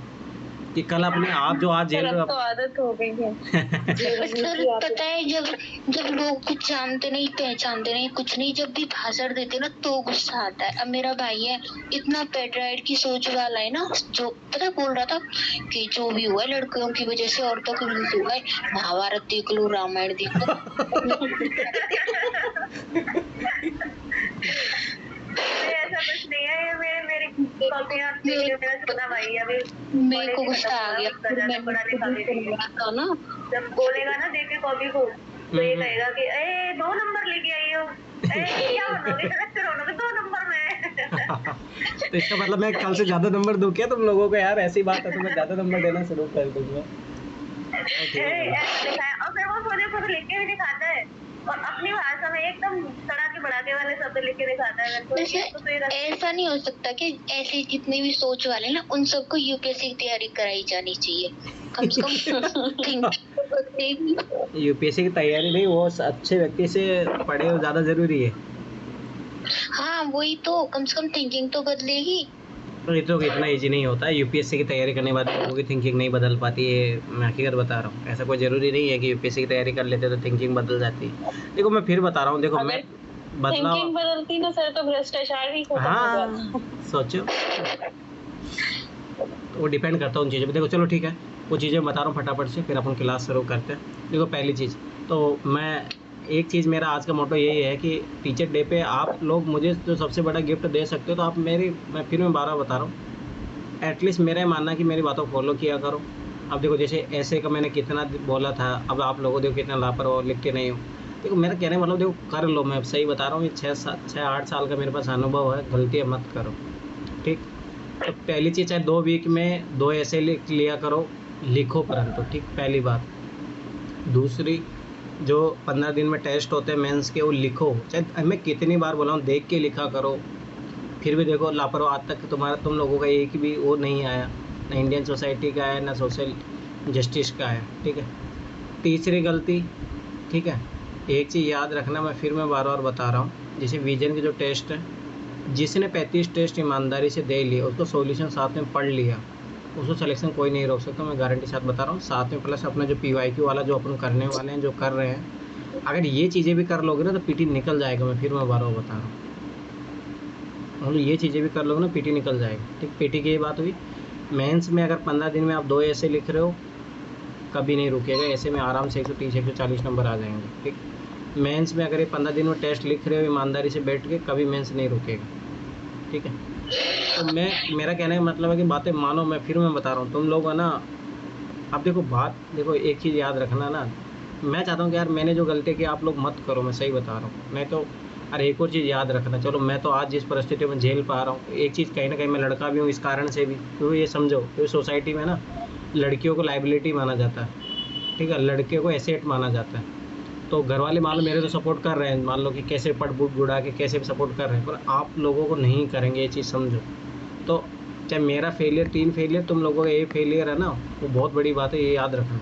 कि कल अपने आप जो आज झेल पर रहे अब हो तो आदत हो गई है। सर पता है, जब जब लोग कुछ जानते नहीं, पहचानते नहीं, कुछ नहीं, जब भी भाषण देते ना तो गुस्सा आता है। अब मेरा भाई है, इतना पेट्राइड की सोच वाला है ना, जो पता है बोल रहा था कि जो भी हुआ है लड़कियों की वजह से, औरतों की वजह से हुआ है, महाभारत देख लो, रामायण देख लो। ऐसा कुछ नहीं है, ये मेरी कॉपियां मेरा छोटा भाई है, अभी मेरे को गुस्सा आ गया, फिर मैंने पढ़ा लिखा भी नहीं है। था ना, जब बोलेगा ना देख के कॉपी को, तो ये कहेगा कि ए 2 नंबर लेके आई हो, ए क्या बनोगे, कलेक्टर बनोगे 2 नंबर में। तो इसका मतलब मैं कल से ज्यादा नंबर दूं क्या तुम लोगों को? यार ऐसी बात है तो मैं ज्यादा नंबर देना शुरू कर दूंगा। ऐसा दिखाया, और फिर वो मुझे खुद लिख के भी दिखाता है, और अपनी भाषा में एकदम तड़ाके भड़ाके वाले शब्द लिख के दिखाता है मेरे को। वैसे तो फिर ऐसा नहीं हो सकता कि ऐसे जितने भी सोच वाले ना, उन सबको यूपीएससी की तैयारी कराई जानी चाहिए, कम से कम थिंक। यूपीएससी की तैयारी नहीं, वो अच्छे व्यक्ति से पढ़े हो ज्यादा जरूरी है। हाँ वही तो, कम से कम थिंकिंग तो बदलेगी। तो ये तो इतना इजी नहीं होता है। यूपीएससी की तैयारी करने के बाद लोगों की थिंकिंग नहीं बदल पाती है, मैं हकीकत बता रहा हूँ। ऐसा कोई ज़रूरी नहीं है कि यूपीएससी की तैयारी कर लेते तो थिंकिंग बदल जाती है। देखो मैं फिर बता रहा हूँ, देखो मैं बदलाव, थिंकिंग बदलती ना सर तो भ्रष्टाचार भी खत्म हो हाँ जाता। सोचो, वो डिपेंड करता है उन चीज़ों पर। देखो चलो ठीक है, वो चीज़ें बता रहा हूँ फटाफट से, फिर अपन क्लास शुरू करते हैं। देखो पहली चीज़ तो मैं, एक चीज़ मेरा आज का मोटो यही है कि टीचर डे पे आप लोग मुझे जो सबसे बड़ा गिफ्ट दे सकते हो तो आप मेरी, मैं फिर मैं बार-बार बता रहा हूँ, एटलीस्ट मेरा ये मानना है कि मेरी बातों को फॉलो किया करो। अब देखो जैसे ऐसे का मैंने कितना बोला था, अब आप लोगों देखो कितना लापरवाह, लिखते नहीं हो। देखो मेरा कहने का मतलब देखो कर लो, मैं सही बता रहा हूँ, ये 6-8 साल का मेरे पास अनुभव है, गलतियाँ मत करो ठीक। तो पहली चीज़, चाहे 2 वीक में 2 ऐसे लिख लिया करो, लिखो परंतु ठीक, पहली बात। दूसरी, जो 15 दिन में टेस्ट होते हैं मेंस के, वो लिखो। चाहे मैं कितनी बार बोला हूँ, देख के लिखा करो। फिर भी देखो लापरवाह, आज तक तुम लोगों का एक भी वो नहीं आया, ना इंडियन सोसाइटी का आया, ना सोशल जस्टिस का आया, ठीक है। तीसरी गलती, ठीक है, एक चीज़ याद रखना, मैं बार बार बता रहा हूँ, जैसे विजन के जो टेस्ट है, जिसने 35 टेस्ट ईमानदारी से दे लिए, उसको सॉल्यूशन साथ में पढ़ लिया, उसको सिलेक्शन कोई नहीं रोक सकता, मैं गारंटी साथ बता रहा हूँ। साथ में प्लस अपना जो PYQ वाला जो अपन करने वाले हैं, जो कर रहे हैं, अगर ये चीज़ें भी कर लोगे ना तो PT निकल जाएगा। मैं बार बार बता रहा हूँ, मतलब ये चीज़ें भी कर लोगे ना PT निकल जाएगा ठीक। PT की ये बात हुई। मेंस में अगर 15 दिन में आप 2 ऐसे लिख रहे हो, कभी नहीं रुकेगा, ऐसे में आराम से 130-140 नंबर आ जाएंगे ठीक। मेंस में अगर ये 15 दिन में टेस्ट लिख रहे हो ईमानदारी से बैठ के, कभी मेंस नहीं रुकेगा ठीक है। तो मेरा कहने का मतलब है कि बातें मानो, मैं बता रहा हूँ तुम लोग है ना। अब देखो बात, देखो एक चीज़ याद रखना ना, मैं चाहता हूँ कि यार मैंने जो गलती की आप लोग मत करो, मैं सही बता रहा हूँ। नहीं तो अरे एक और चीज़ याद रखना, चलो मैं तो आज जिस परिस्थिति में झेल पा रहा हूँ, एक चीज़ कहीं ना कहीं मैं लड़का भी हूँ इस कारण से भी, क्योंकि ये समझो क्योंकि सोसाइटी में ना लड़कियों को लाइबिलिटी माना जाता है ठीक है, लड़कियों को एसेट माना जाता है। तो घर वाले मान लो मेरे तो सपोर्ट कर रहे हैं, मान लो कि कैसे पढ़ बुढ़ा के कैसे भी सपोर्ट कर रहे हैं, पर आप लोगों को नहीं करेंगे, ये चीज़ समझो। तो चाहे मेरा फेलियर 3 फेलियर, तुम लोगों का ये फेलियर है ना, वो बहुत बड़ी बात है, ये याद रखना।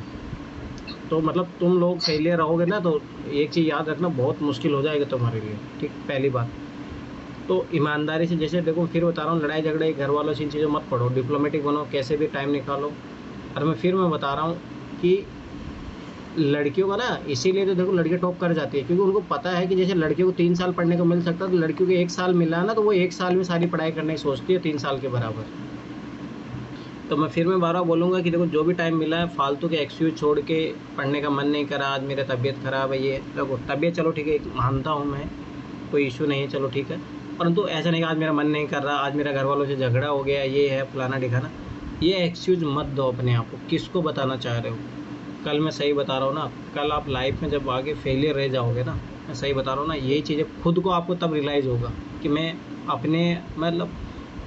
तो मतलब तुम लोग फेलियर रहोगे ना, तो एक चीज़ याद रखना, बहुत मुश्किल हो जाएगा तुम्हारे लिए ठीक, पहली बात। तो ईमानदारी से, जैसे देखो फिर बता रहा हूँ, लड़ाई झगड़े घर वालों से इन चीज़ों मत पढ़ो, डिप्लोमेटिक बनो, कैसे भी टाइम निकालो। और मैं बता रहा हूँ कि लड़कियों का ना, इसीलिए तो देखो लड़कियाँ टॉप कर जाती है, क्योंकि उनको पता है कि जैसे लड़कियों को 3 साल पढ़ने को मिल सकता है, तो लड़कियों को 1 साल मिला ना, तो वो 1 साल में सारी पढ़ाई करने की सोचती है 3 साल के बराबर। तो मैं बार बार बोलूँगा कि देखो जो भी टाइम मिला है, फालतू के एक्सक्यूज छोड़ के, पढ़ने का मन नहीं करा, आज मेरा तबीयत ख़राब है, ये देखो तबीयत चलो ठीक है, मानता हूँ मैं, कोई इशू नहीं है, चलो ठीक है, परंतु ऐसा नहीं कि आज मेरा मन नहीं कर रहा, आज मेरा घर वालों से झगड़ा हो गया, ये है फलाना ढिकाना, ये एक्सक्यूज़ मत दो अपने आप को। किसको बताना चाह रहे हो? कल मैं सही बता रहा हूँ ना, कल आप लाइफ में जब आगे फेलियर रह जाओगे ना, मैं सही बता रहा हूँ ना, यही चीज़ें खुद को आपको तब रियलाइज़ होगा कि मैं अपने, मतलब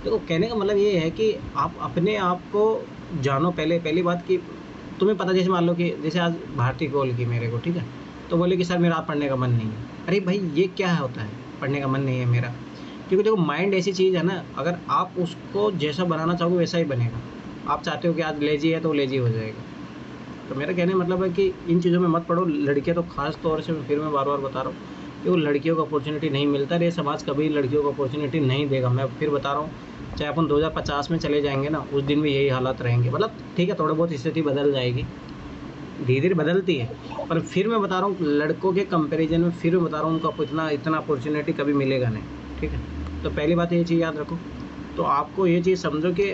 देखो कहने का मतलब ये है कि आप अपने आप को जानो। पहली बात कि तुम्हें पता, जैसे मान लो कि जैसे आज भारती कॉल की मेरे को ठीक है, तो बोले कि सर मेरा आज पढ़ने का मन नहीं है। अरे भाई ये क्या होता है, पढ़ने का मन नहीं है मेरा? क्योंकि देखो माइंड ऐसी चीज़ है ना, अगर आप उसको जैसा बनाना चाहोगे वैसा ही बनेगा। आप चाहते हो कि आज लेजी है तो लेजी हो जाएगा। तो मेरा कहने का मतलब है कि इन चीज़ों में मत पढ़ो। लड़कियाँ तो खास तौर से, मैं बार बार बता रहा हूँ कि वो लड़कियों को अपॉर्चुनिटी नहीं मिलता, ये समाज कभी लड़कियों को अपॉर्चुनिटी नहीं देगा। मैं फिर बता रहा हूँ, चाहे अपन 2050 में चले जाएंगे ना, उस दिन भी यही हालात रहेंगे। मतलब ठीक है, थोड़ा बहुत स्थिति बदल जाएगी, धीरे धीरे बदलती है, पर फिर मैं बता रहा हूँ लड़कों के कंपैरिजन में, फिर मैं बता रहा हूँ उनको इतना अपॉर्चुनिटी कभी मिलेगा नहीं, ठीक है। तो पहली बात ये चीज़ याद रखो। तो आपको ये चीज़ समझो कि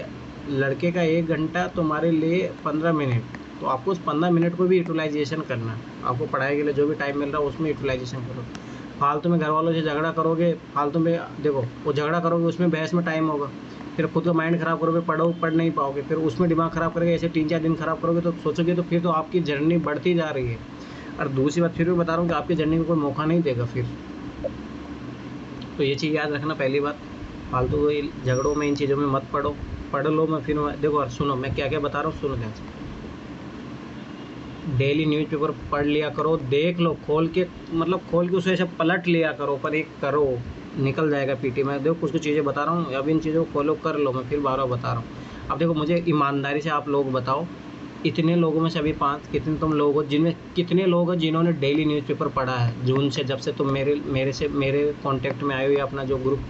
लड़के का 1 घंटा तुम्हारे लिए 15 मिनट, तो आपको उस 15 मिनट को भी यूटिलाइजेशन करना है। आपको पढ़ाई के लिए जो भी टाइम मिल रहा है उसमें यूटिलाइजेशन करो। फालतू में घर वालों से झगड़ा करोगे, फालतू में देखो वो झगड़ा करोगे, उसमें बहस में टाइम होगा, फिर खुद का माइंड ख़राब करोगे, पढ़ नहीं पाओगे, फिर उसमें दिमाग ख़राब करोगे, ऐसे 3-4 दिन ख़राब करोगे तो सोचोगे, तो फिर तो आपकी जर्नी बढ़ती जा रही है। और दूसरी बात फिर भी बता रहा हूँ कि आपकी जर्नी में कोई मौका नहीं देगा फिर। तो ये चीज़ याद रखना पहली बात। फालतू झगड़ों में, इन चीज़ों में मत पढ़ो। पढ़ लो, मैं फिर देखो और सुनो मैं क्या क्या बता रहा हूँ, सुनो ध्यान से। डेली न्यूज़पेपर पढ़ लिया करो, देख लो खोल के, मतलब खोल के उसे ऐसे पलट लिया करो, पर एक करो, निकल जाएगा पीटी में। देखो कुछ चीज़ें बता रहा हूँ, अब इन चीज़ों को फॉलो कर लो, मैं फिर बार-बार बता रहा हूँ। अब देखो मुझे ईमानदारी से आप लोग बताओ, इतने लोगों में से अभी 5 कितने तुम लोग हो जिनमें, कितने लोग हैं जिन्होंने डेली न्यूज़पेपर पढ़ा है जून से, जब से तुम मेरे कॉन्टेक्ट में आए हो, या अपना जो ग्रुप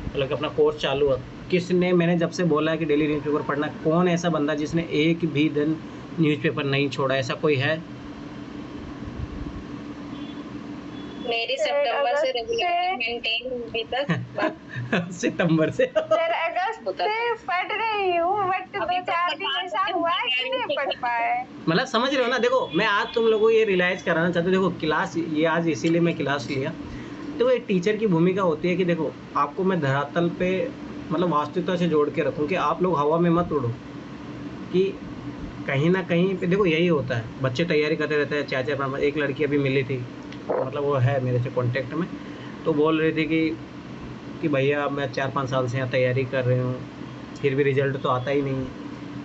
मतलब अपना कोर्स चालू है, किसने, मैंने जब से बोला है कि डेली न्यूज़पेपर पढ़ना, कौन ऐसा बंदा जिसने एक भी दिन न्यूज़पेपर नहीं छोड़ा? ऐसा कोई है? मेरी सितंबर से रेगुलर मेंटेन अभी तक। सितंबर से सर अगस्त से पढ़ रही हूँ, बट 2-4 दिन ऐसा हुआ है कि नहीं पढ़ पाए। मतलब समझ रहे हो ना। देखो मैं आज तुम लोगों को ये रियलाइज़ कराना चाहता हूँ। देखो क्लास, ये आज इसीलिए मैं क्लास लिया। देखो एक टीचर की भूमिका होती है कि देखो आपको मैं धरातल पे मतलब वास्तविकता से जोड़ के रखूँ, कि आप लोग हवा में मत उड़ो, कि कहीं ना कहीं पे देखो यही होता है, बच्चे तैयारी करते रहते हैं 4-4 5। एक लड़की अभी मिली थी, मतलब वो है मेरे से कांटेक्ट में, तो बोल रही थी कि भैया मैं 4-5 साल से यहाँ तैयारी कर रही हूँ, फिर भी रिजल्ट तो आता ही नहीं।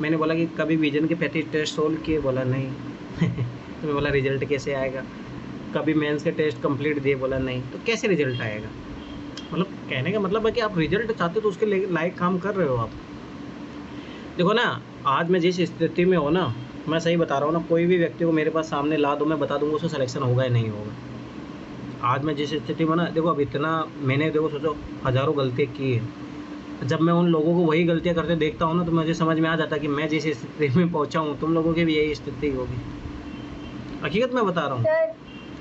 मैंने बोला कि कभी विजन के 35 टेस्ट सोल्व किए? बोला नहीं। तो मैं बोला रिजल्ट कैसे आएगा? कभी मेंस के टेस्ट कंप्लीट दिए? बोला नहीं। तो कैसे रिजल्ट आएगा? मतलब कहने का मतलब है कि आप रिजल्ट चाहते हो तो उसके लायक काम कर रहे हो आप। देखो ना, आज मैं जिस स्थिति में हो ना, मैं सही बता रहा हूँ ना, कोई भी व्यक्ति को मेरे पास सामने ला दो, मैं बता दूंगा उसका सिलेक्शन होगा या नहीं होगा। आज मैं जिस स्थिति में ना, देखो अब इतना मैंने, देखो सोचो हज़ारों गलतियाँ की है। जब मैं उन लोगों को वही गलतियाँ करते देखता हूँ ना, तो मुझे समझ में आ जाता है कि मैं जिस स्थिति में पहुँचा हूँ, तुम लोगों की भी यही स्थिति होगी। हकीकत में बता रहा हूँ। सर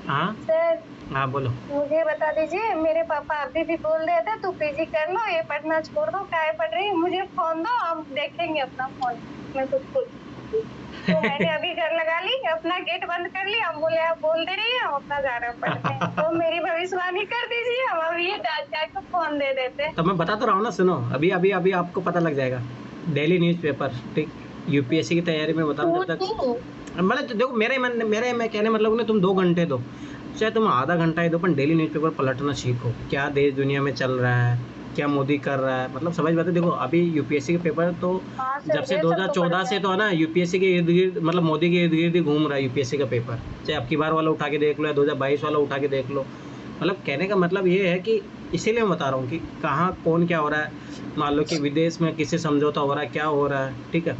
हाँ सर हाँ बोलो। मुझे बता दीजिए, मेरे पापा अभी भी बोल रहे थे तू पीजी कर लो, ये पढ़ना छोड़ दो, काहे पढ़ रही है, मुझे फोन दो, हम देखेंगे अपना फोन, मैं खुद। तो मैंने अभी घर लगा ली, अपना गेट बंद कर लिया, हम बोले आप बोल दे रही है, हम अपना जा रहे हैं पढ़ने। तो मेरी भविष्यवाणी कर दीजिए, हम अभी ये चाचा को फोन दे देते। तो मैं बता तो रहा हूँ ना, सुनो अभी आपको पता लग जाएगा। डेली न्यूज़पेपर, ठीक, यूपीएससी की तैयारी में बता रहा हूँ। जब तक मतलब देखो मेरे मैं कहने मतलब तुम 2 घंटे दो, चाहे तुम आधा घंटा ही दो, पर डेली न्यूज़पेपर पलटना सीखो। क्या देश दुनिया में चल रहा है, क्या मोदी कर रहा है, मतलब समझ बात है। देखो अभी यूपीएससी के पेपर तो जब से 2014 से तो है ना, यूपीएससी के इर्द गिर्द, मतलब मोदी के इर्द गिर्द ही घूम रहा है यूपीएससी का पेपर। चाहे अब की बार वाला उठा के देख लो या 2022 वाला उठा के देख लो। मतलब कहने का मतलब ये है कि इसीलिए मैं बता रहा हूँ कि कहाँ कौन क्या हो रहा है। मान लो कि विदेश में किससे समझौता हो रहा है, क्या हो रहा है, ठीक है।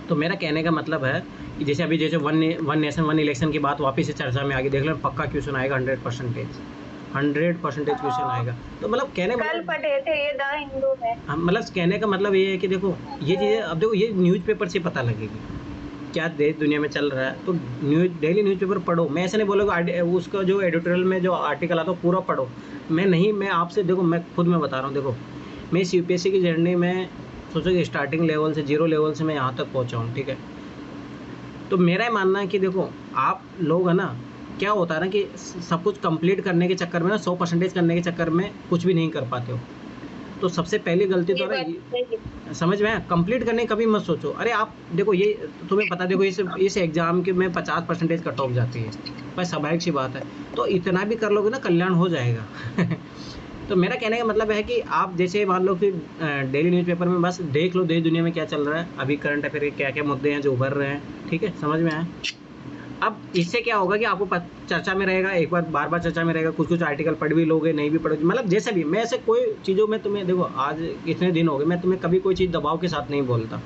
तो मेरा कहने का मतलब है कि जैसे अभी जैसे वन नेशन वन इलेक्शन की बात वापस से चर्चा में आ गई, देख लो पक्का क्वेश्चन आएगा, 100% क्वेश्चन आएगा। तो मतलब कहने कल पढ़े थे ये द हिंदू में। मतलब कहने का मतलब ये है कि देखो ये चीज़ें अब देखो ये न्यूज़पेपर से पता लगेगी क्या देश दुनिया में चल रहा है। तो डेली न्यूज़पेपर पढ़ो। मैं ऐसे नहीं बोलूँगा उसका जो एडिटोरियल में जो आर्टिकल आता है पूरा पढ़ो, मैं आपसे देखो, मैं खुद में बता रहा हूँ। देखो मैं इस यूपीएससी की जर्नी में सोचो कि स्टार्टिंग लेवल से, 0 लेवल से मैं यहाँ तक पहुँचा हूँ, ठीक है। तो मेरा ये मानना है कि देखो आप लोग है ना, क्या होता है ना कि सब कुछ कंप्लीट करने के चक्कर में ना, 100% करने के चक्कर में कुछ भी नहीं कर पाते हो। तो सबसे पहली गलती तो है, समझ में, कंप्लीट करने की कभी मत सोचो। अरे आप देखो ये तुम्हें पता, देखो इस एग्ज़ाम के में 50% कट ऑफ जाती है, बस स्वाभाविक सी बात है। तो इतना भी कर लोगे ना, कल्याण हो जाएगा। तो मेरा कहने का मतलब है कि आप जैसे मान लो कि डेली न्यूज़पेपर में बस देख लो देश दुनिया में क्या चल रहा है, अभी करंट अफेयर के क्या क्या मुद्दे हैं जो उभर रहे हैं, ठीक है, समझ में आए। अब इससे क्या होगा कि आपको चर्चा में रहेगा, एक बार बार चर्चा में रहेगा, कुछ आर्टिकल पढ़ भी लोगे, नहीं भी पढ़ोगे, मतलब जैसे भी। मैं ऐसे कोई चीज़ों में तुम्हें, देखो आज इतने दिन हो गए, मैं तुम्हें कभी कोई चीज़ दबाव के साथ नहीं बोलता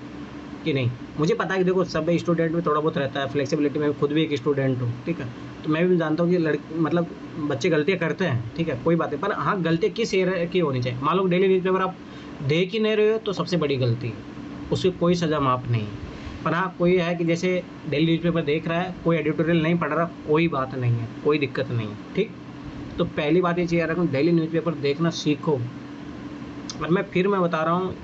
कि नहीं। मुझे पता है कि देखो सब स्टूडेंट में थोड़ा बहुत रहता है फ्लेक्सिबिलिटी, में खुद भी एक स्टूडेंट हूँ, ठीक है। तो मैं भी जानता हूँ कि मतलब बच्चे गलतियाँ करते हैं, ठीक है, कोई बात नहीं। पर हाँ, गलतियाँ किस एरिया की होनी चाहिए। मान लो डेली न्यूज़पेपर आप देख ही नहीं रहे हो तो सबसे बड़ी गलती है, उसकी कोई सज़ा माफ़ नहीं है। पर हाँ, कोई है कि जैसे डेली न्यूज़पेपर देख रहा है, कोई एडिटोरियल नहीं पढ़ रहा, कोई बात नहीं है, कोई दिक्कत नहीं है, ठीक। तो पहली बात ये चीज़ रखूँ, डेली न्यूज़पेपर देखना सीखो। और मैं बता रहा हूँ,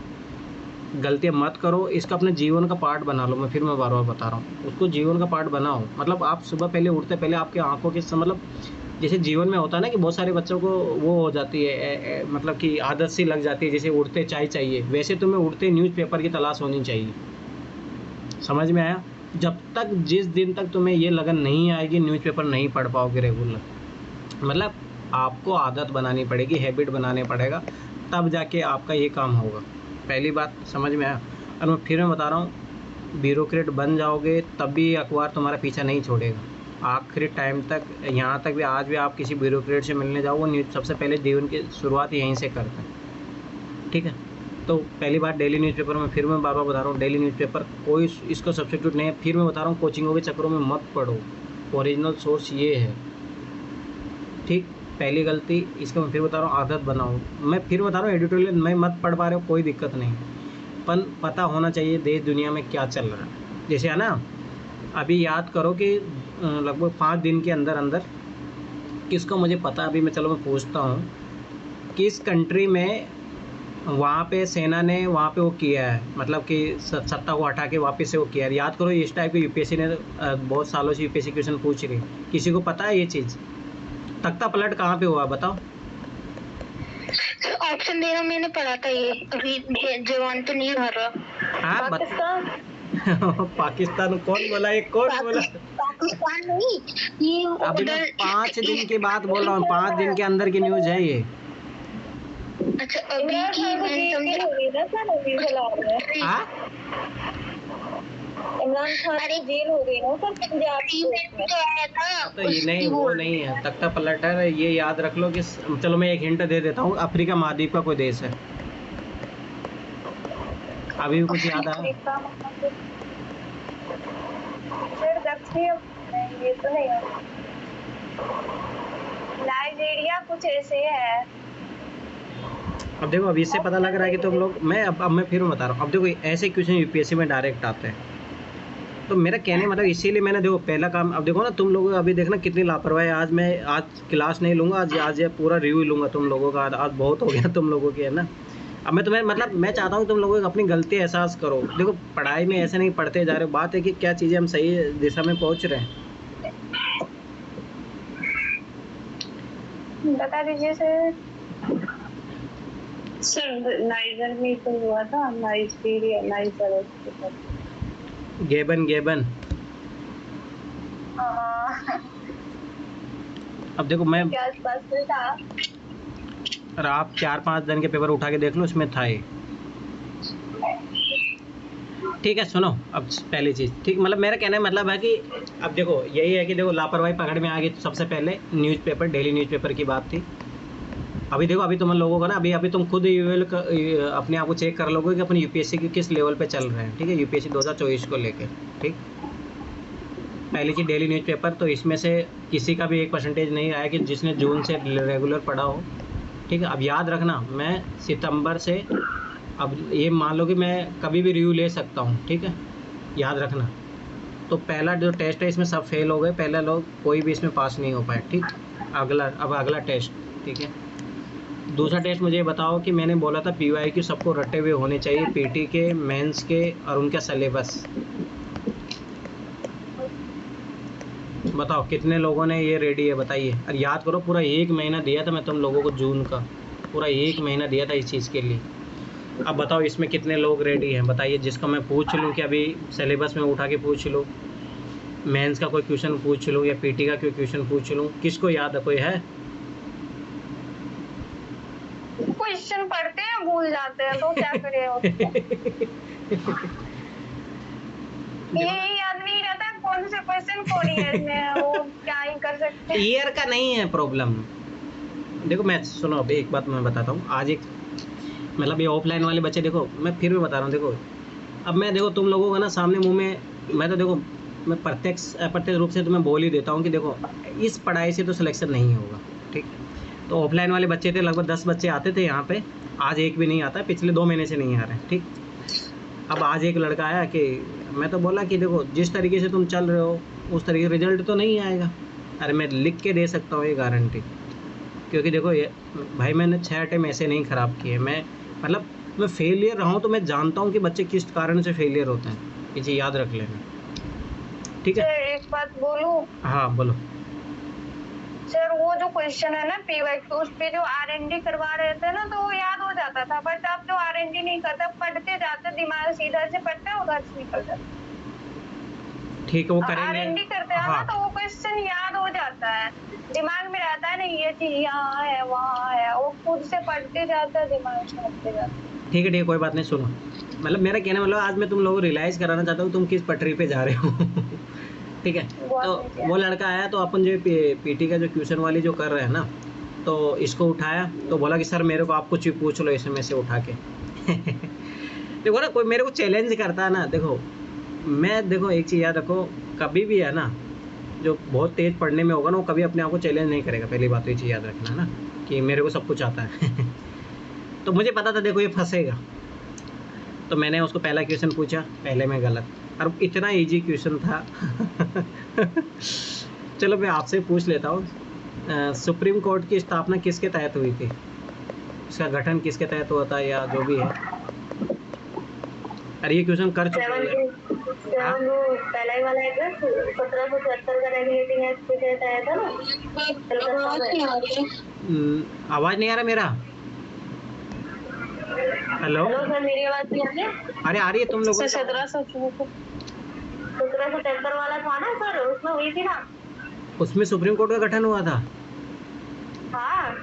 गलतियाँ मत करो, इसका अपने जीवन का पार्ट बना लो। मैं बार बार बता रहा हूँ, उसको जीवन का पार्ट बनाओ। मतलब आप सुबह पहले उठते पहले आपकी आंखों के मतलब जैसे जीवन में होता है ना कि बहुत सारे बच्चों को वो हो जाती है मतलब कि आदत सी लग जाती है, जैसे उठते चाय चाहिए, वैसे तुम्हें उठते न्यूज़पेपर की तलाश होनी चाहिए। समझ में आया? जब तक जिस दिन तक तुम्हें ये लगन नहीं आएगी न्यूज़पेपर नहीं पढ़ पाओगे रेगुलर, मतलब आपको आदत बनानी पड़ेगी, हैबिट बनाने पड़ेगा, तब जाके आपका ये काम होगा। पहली बात समझ में आया? और मैं बता रहा हूँ, ब्यूरोक्रेट बन जाओगे तब भी अखबार तुम्हारा पीछा नहीं छोड़ेगा आखिरी टाइम तक। यहाँ तक भी आज भी आप किसी ब्यूरोक्रेट से मिलने जाओ, वो न्यूज़ सबसे पहले जीवन की शुरुआत यहीं से करते हैं, ठीक है। तो पहली बात डेली न्यूज़पेपर में मैं बार बार बता रहा हूँ, डेली न्यूज़पेपर कोई इसको सब्स्टिट्यूट नहीं है। मैं बता रहा हूँ, कोचिंगों के चक्करों में मत पढ़ो, ओरिजिनल सोर्स ये है, ठीक। पहली गलती इसका मैं बता रहा हूँ, आदत बनाओ। मैं बता रहा हूँ, एडिटोरियल में मत पढ़ पा रहे हो कोई दिक्कत नहीं, पर पता होना चाहिए देश दुनिया में क्या चल रहा है। जैसे है ना, अभी याद करो कि लगभग 5 दिन के अंदर अंदर किसको मुझे पता, अभी मैं पूछता हूँ, किस कंट्री में वहाँ पे सेना ने वहाँ पे वो किया है, मतलब कि सत्ता को हटा के वापस से वो किया है। याद करो, इस टाइप की यूपीएससी ने बहुत सालों से यूपीएससी क्वेश्चन पूछ रही है। किसी को पता है ये चीज़? तख्ता पलट कहाँ पे हुआ बताओ? ऑप्शन देना मैंने पढ़ा था, ये अभी जवान तो नहीं भर रहा। हाँ, पाकिस्तान। पाकिस्तान कौन बोला? ये कौन बोला? पाकिस्तान नहीं, ये अभी मैं 5 दिन की बात बोल रहा हूँ, 5 दिन के अंदर की न्यूज़ है ये। अच्छा, अभी की मैं समझा। हाँ, इमरान खान की जेल हो गई ना सर पंजाब में। तो आया था तो ये नहीं, वो नहीं है तख्ता पलट है, ये याद रख लो कि चलो मैं एक हिंट दे देता हूँ, अफ्रीका महाद्वीप का कोई देश है। अभी भी कुछ याद आया? फिर दक्षिण, ये तो नहीं है, नाइजीरिया कुछ ऐसे है। अब देखो, अब इससे पता लग रहा है कि तुम लोग, अब मैं बता रहा हूँ। अब देखो, ऐसे क्वेश्चन यूपीएससी में डायरेक्ट आते हैं, तो मेरा कहने मतलब इसीलिए मैंने देखो पहला काम, अब देखो ना तुम लोग अभी देखना कितनी लापरवाही। आज क्लास नहीं लूँगा, आज ये पूरा रिव्यू लूँगा तुम लोगों का। आज बहुत हो गया तुम लोगों की, है ना। अब मैं तुम्हें मतलब मैं चाहता हूँ तुम लोगों को अपनी गलती एहसास करो। देखो, पढ़ाई में ऐसे नहीं पढ़ते जा रहे, बात है कि क्या चीज़ें हम सही दिशा में पहुँच रहे हैं। बता दीजिए सर। सर नाइजर में तो हुआ था, नाइजीरिया, नाइजर। गेबन। अब देखो, मैं क्या आसपास में था। और आप 4-5 दिन के पेपर उठा के देख लो, इसमें था ये, ठीक है। सुनो, अब पहली चीज़, ठीक, मतलब मेरा कहने का मतलब है कि अब देखो यही है कि देखो लापरवाही पकड़ में आ गई। तो सबसे पहले न्यूज़पेपर, डेली न्यूज़पेपर की बात थी। अभी देखो, अभी तुम लोगों का ना, अभी तुम खुद अपने आप को चेक कर लोगे कि अपनी यूपीएससी की किस लेवल पे चल रहे हैं, ठीक है। यूपीएससी 2024 को लेकर, ठीक। पहली चीज़ डेली न्यूज़पेपर, तो इसमें से किसी का भी 1% नहीं आया कि जिसने जून से रेगुलर पढ़ा हो, ठीक है। अब याद रखना, मैं सितंबर से, अब ये मान लो कि मैं कभी भी रिव्यू ले सकता हूँ, ठीक है, याद रखना। तो पहला जो टेस्ट है इसमें सब फेल हो गए, पहले लोग कोई भी इसमें पास नहीं हो पाए, ठीक। अगला टेस्ट, ठीक है। दूसरा टेस्ट मुझे बताओ कि मैंने बोला था PYQ सबको रटे हुए होने चाहिए, PT के, मेंस के और उनका सिलेबस। बताओ कितने लोगों ने ये रेडी है, बताइए। और याद करो, पूरा 1 महीना दिया था मैं तुम लोगों को, जून का पूरा 1 महीना दिया था इस चीज़ के लिए। अब बताओ इसमें कितने लोग रेडी हैं, बताइए। जिसका मैं पूछ लूँ कि अभी सिलेबस में उठा के पूछ लूँ, मेंस का कोई क्वेश्चन पूछ लूँ या PT का कोई क्वेश्चन पूछ लूँ, किसको याद है? कोई है? क्वेश्चन पढ़ते हैं भूल जाते हैं, तो क्या करें। ये याद नहीं रहता कौन से क्वेश्चन कौन ईयर में है, वो क्या ही कर सकते हैं। ईयर का नहीं है प्रॉब्लम। देखो मैं, सुनो अभी एक बात मैं बताता हूँ। आज एक मतलब ये ऑफलाइन वाले बच्चे, देखो मैं फिर भी बता रहा हूँ, देखो अब मैं, देखो तुम लोगों का ना सामने मुंह में, मैं तो देखो मैं प्रत्यक्ष अप्रत्यक्ष रूप से तुम्हें बोल ही देता हूँ कि देखो इस पढ़ाई से तो सिलेक्शन नहीं होगा, ठीक। तो ऑफलाइन वाले बच्चे थे, लगभग 10 बच्चे आते थे यहाँ पे, आज एक भी नहीं आता, पिछले 2 महीने से नहीं आ रहे, ठीक। अब आज एक लड़का आया कि मैं तो बोला कि देखो जिस तरीके से तुम चल रहे हो उस तरीके रिजल्ट तो नहीं आएगा। अरे मैं लिख के दे सकता हूँ ये गारंटी, क्योंकि देखो ये भाई मैंने 6 अटेम्प्ट ऐसे नहीं ख़राब किए, मैं मतलब मैं फेलियर रहा हूँ तो मैं जानता हूँ कि बच्चे किस कारण से फेलियर होते हैं, ये चीज़ याद रख लेना, ठीक है। सर एक बात बोलूं? हाँ बोलो। सर वो जो क्वेश्चन है ना पीवाईक्यू, उस पे जो R&D करवा रहे थे ना तो वो याद हो जाता था, बट आप जो R&D नहीं करते, पढ़ते जाते, दिमाग सीधा से पढ़ते हैं उधर से निकल जाता। ठीक है वो करेंगे। R&D करते हैं हाँ ना तो वो क्वेश्चन याद हो जाता है, दिमाग में रहता है, नहीं ये चीज यहाँ है वहाँ है, वो खुद से पढ़ते जाता है, दिमाग में रखते जाता है। ठीक है कोई बात नहीं, सुनो मतलब मेरा कहना मतलब आज मैं तुम लोगों को रियलाइज़ कराना चाहता हूँ तुम किस पटरी पे जा रहे हो ठीक है। तो वो लड़का आया तो अपन जो पीटी का जो क्वेश्चन वाली जो कर रहे हैं ना, तो इसको उठाया तो बोला कि सर मेरे को आप कुछ भी पूछ लो इसमें से उठा के देखो ना कोई मेरे को चैलेंज करता है ना, देखो मैं देखो एक चीज़ याद रखो, कभी भी है ना जो बहुत तेज़ पढ़ने में होगा ना वो कभी अपने आप को चैलेंज नहीं करेगा, पहली बात तो ये चीज़ याद रखना है ना कि मेरे को सब कुछ आता है तो मुझे पता था देखो ये फंसेगा, तो मैंने उसको पहला क्वेश्चन पूछा, पहले में गलत, और इतना इजी क्वेश्चन था चलो मैं आपसे पूछ लेता हूँ, सुप्रीम कोर्ट की स्थापना किसके तहत हुई थी, उसका गठन किसके तहत हुआ था या जो भी है। अरे ये क्वेश्चन कर चुके हैं। पहला ही वाला है 1776 का रेगुलेटिंग एक्ट पे कहता है ना। आवाज़ नहीं आ रहा मेरा। हेलो सर मेरी आवाज नहीं आ रही? अरे आ रही है तुम लोगों को। 1773 वाला था ना सर, उसमें हुई थी ना। उसमें सुप्रीम कोर्ट का गठन हुआ था। हाँ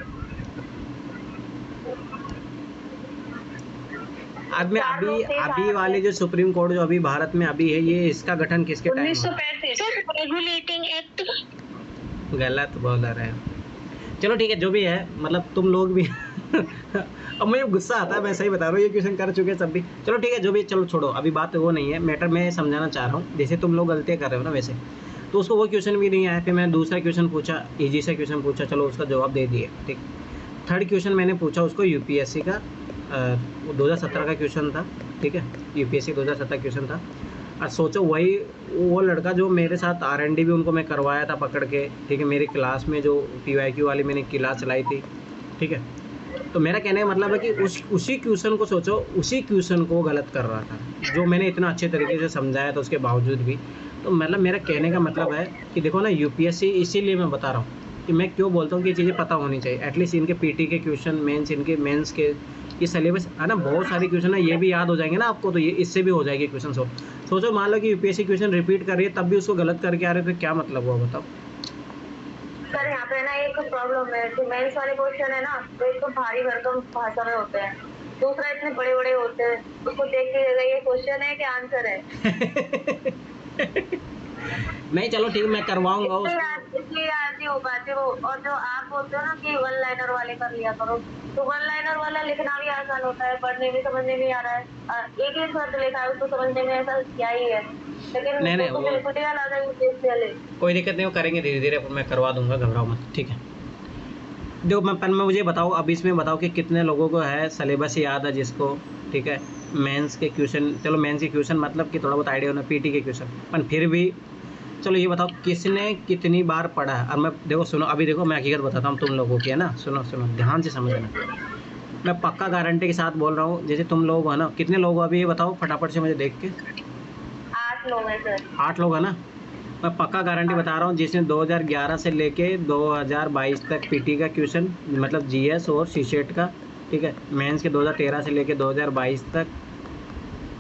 अब मैं अभी वाले जो सुप्रीम कोर्ट जो अभी भारत में अभी है, ये इसका गठन किसके टाइम 1935 रेगुलेटिंग एक्ट। गलत बोल रहे हैं। चलो ठीक है जो भी है, मतलब तुम लोग भी अब मुझे गुस्सा आता है, मैं सही बता रहा हूँ, ये क्वेश्चन कर चुके हैं सब भी। चलो ठीक है जो भी, चलो छोड़ो अभी बात वो नहीं है, मैटर मैं समझाना चाह रहा हूँ। जैसे तुम लोग गलतियाँ कर रहे हो ना वैसे, तो उसको वो क्वेश्चन भी नहीं आया, फिर मैंने दूसरा क्वेश्चन पूछा, ईजी सा क्वेश्चन पूछा, चलो उसका जवाब दे दिए, ठीक। थर्ड क्वेश्चन मैंने पूछा उसको यूपीएससी का, 2017 का क्वेश्चन था, ठीक है, यूपीएससी 2017 क्वेश्चन था। और सोचो वही वो लड़का जो मेरे साथ R&D भी उनको मैं करवाया था पकड़ के, ठीक है, मेरी क्लास में जो PYQ वाली मैंने क्लास चलाई थी, ठीक है। तो मेरा कहने का मतलब है कि उसी क्वेश्चन को सोचो, उसी क्वेश्चन को गलत कर रहा था जो मैंने इतना अच्छे तरीके से समझाया था उसके बावजूद भी। तो मतलब मेरा कहने का मतलब है कि देखो ना यूपीएससी, इसीलिए मैं बता रहा हूँ कि मैं क्यों बोलता हूँ कि ये चीज़ें पता होनी चाहिए, एटलीस्ट इनके पीटी के क्वेश्चन, मेंस इनके मेंस के ये सिलेबस है ना, बहुत सारे क्वेश्चन है, ये भी याद हो जाएंगे ना आपको, तो ये इससे भी हो जाएगी क्वेश्चन। सोचो मान लो कि यूपीएससी क्वेश्चन रिपीट कर रही है तब भी उसको गलत करके आ रहे थे, क्या मतलब हुआ बताओ। सर यहाँ पे ना एक प्रॉब्लम है कि मेंस वाले क्वेश्चन है ना, तो एक तो भारी भरकम भाषा में होते हैं, दूसरा इतने बड़े बड़े होते हैं, उसको देख के ये क्वेश्चन है कि आंसर है नहीं चलो ठीक, मैं करवाऊंगा इसलिए याद नहीं हो पाते वो। और जो आप बोलते हो ना कि वन लाइनर वाले कर लिया करो, तो वन लाइनर वाला लिखना भी आसान होता है, पढ़ने में समझने में आ रहा है, एक ही शब्द लिखा है उसको समझने में ऐसा क्या ही है, लेकिन नहीं, तो कोई दिक्कत नहीं, वो करेंगे धीरे धीरे, मैं करवा दूंगा, घबराओ मत, ठीक है। देखो मैं मुझे बताओ अब इसमें बताओ कि कितने लोगों को है सिलेबस याद है जिसको, ठीक है, मेंस के क्वेश्चन, चलो मेंस के क्वेश्चन मतलब कि थोड़ा बहुत आइडिया होना, पीटी के क्वेश्चन, पर फिर भी चलो ये बताओ किसने कितनी बार पढ़ा है। अब मैं देखो सुनो, अभी देखो मैं हकीकत बताता हूँ तुम लोगों की, है ना, सुनो ध्यान से समझना, मैं पक्का गारंटी के साथ बोल रहा हूँ। जैसे तुम लोग हो ना, कितने लोग हो अभी ये बताओ फटाफट से मुझे देख के। 8 लोग हैं सर। 8 लोग है ना, मैं पक्का गारंटी बता रहा हूँ, जिसने 2011 से लेके 2022 तक पीटी का क्वेश्चन मतलब जीएस और सीसेट का, ठीक है, मेंस के 2013 से लेके 2022 तक,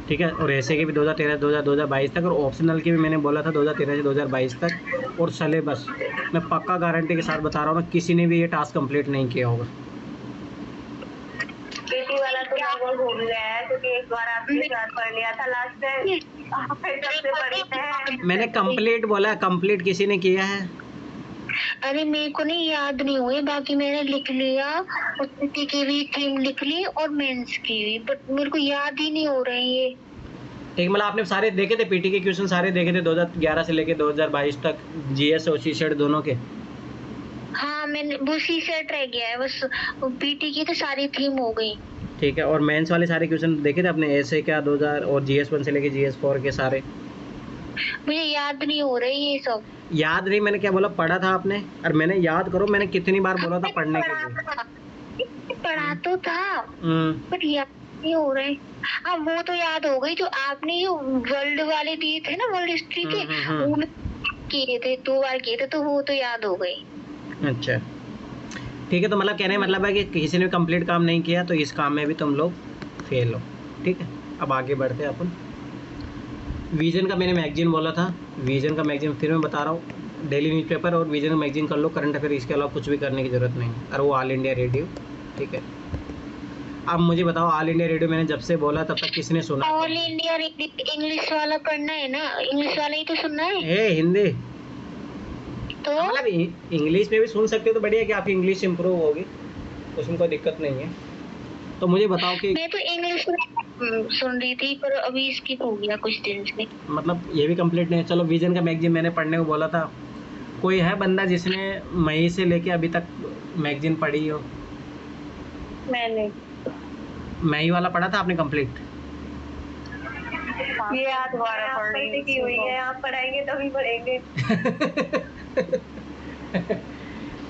ठीक है, और ऐसे के भी 2013 तक, और ऑप्शनल की भी मैंने बोला था 2013 से 2022 तक, और सिलेबस मैं पक्का गारंटी के साथ बता रहा हूँ ना, किसी ने भी ये टास्क कंप्लीट नहीं किया होगा। पीटी वाला तो मैं भूल गया है क्योंकि एक बार आपके साथ पढ़ लिया था लास्ट में। मैंने कंप्लीट बोला, कंप्लीट किसी ने किया है? अरे मेरे को नहीं याद नहीं हुए, बाकी मैंने लिख लिया, पीटी की भी थीम लिख ली और मेंस की भी, बट मेरे को याद ही नहीं हो रहे हैं ये। ठीक, मतलब आपने सारे देखे थे पीटी के क्वेश्चन, सारे देखे थे 2011 से लेके 2022 तक, जीएस और सीसेट दोनों के? हाँ हाँ मैंने वो सी सेट रह गया है बस, पीटी की तो सारी थीम हो गई। ठीक है, और मेंस वाले सारे क्वेश्चन देखे थे आपने, ऐसे क्या 2000 और GS1 से लेके GS4 के सारे? मुझे याद नहीं हो रही ये सब। याद नहीं, मैंने क्या बोला, पढ़ा था आपने? और मैंने याद करो, मैंने कितनी बार बोला था पढ़ने के लिए। पढ़ा तो था बट याद नहीं हो रहे। हाँ वो तो याद हो गई, जो आपने जो वर्ल्ड वाले दिए थे ना, वर्ल्ड हिस्ट्री के, वो मैं किए थे 2 बार किए थे, तो वो तो याद हो गई। अच्छा ठीक है, तो मतलब कहने का मतलब है कि किसी ने कंप्लीट काम नहीं किया तो इस काम में भी तुम लोग फेल हो। ठीक है, अब आगे बढ़ते हैं अपन। विजन का मैंने मैगजीन बोला था, विजन का मैगजीन फिर मैं बता रहा हूँ, डेली न्यूज़पेपर और विजन का मैगजीन कर लो, करंट अफेयर, इसके अलावा कुछ भी करने की ज़रूरत नहीं, और वो ऑल इंडिया रेडियो। ठीक है, अब मुझे बताओ, ऑल इंडिया रेडियो मैंने जब से बोला तब तक किसने सुना? ऑल इंडिया रेडियो इंग्लिश वाला पढ़ना है ना, इंग्लिश वाला ही तो सुनना है। ए हिंदी तो मतलब इंग्लिश में भी सुन सकते हो तो बढ़िया, कि आपकी इंग्लिश इंप्रूव होगी, उसमें कोई दिक्कत नहीं है। तो मुझे बताओ कि मैं तो इंग्लिश सुन रही थी पर अभी स्किप हो गया कुछ दिन से। मतलब ये भी कंप्लीट नहीं है। चलो, विजन का मैगजीन मैंने पढ़ने को बोला था, कोई है बंदा जिसने मई से लेके अभी तक मैगजीन पढ़ी हो? मैंने मई वाला पढ़ा था आपने कंप्लीट? ये आज दोबारा आप पढ़ रही पढ़ने की हुई है, आप पढ़ाएंगे तभी पढ़ेंगे।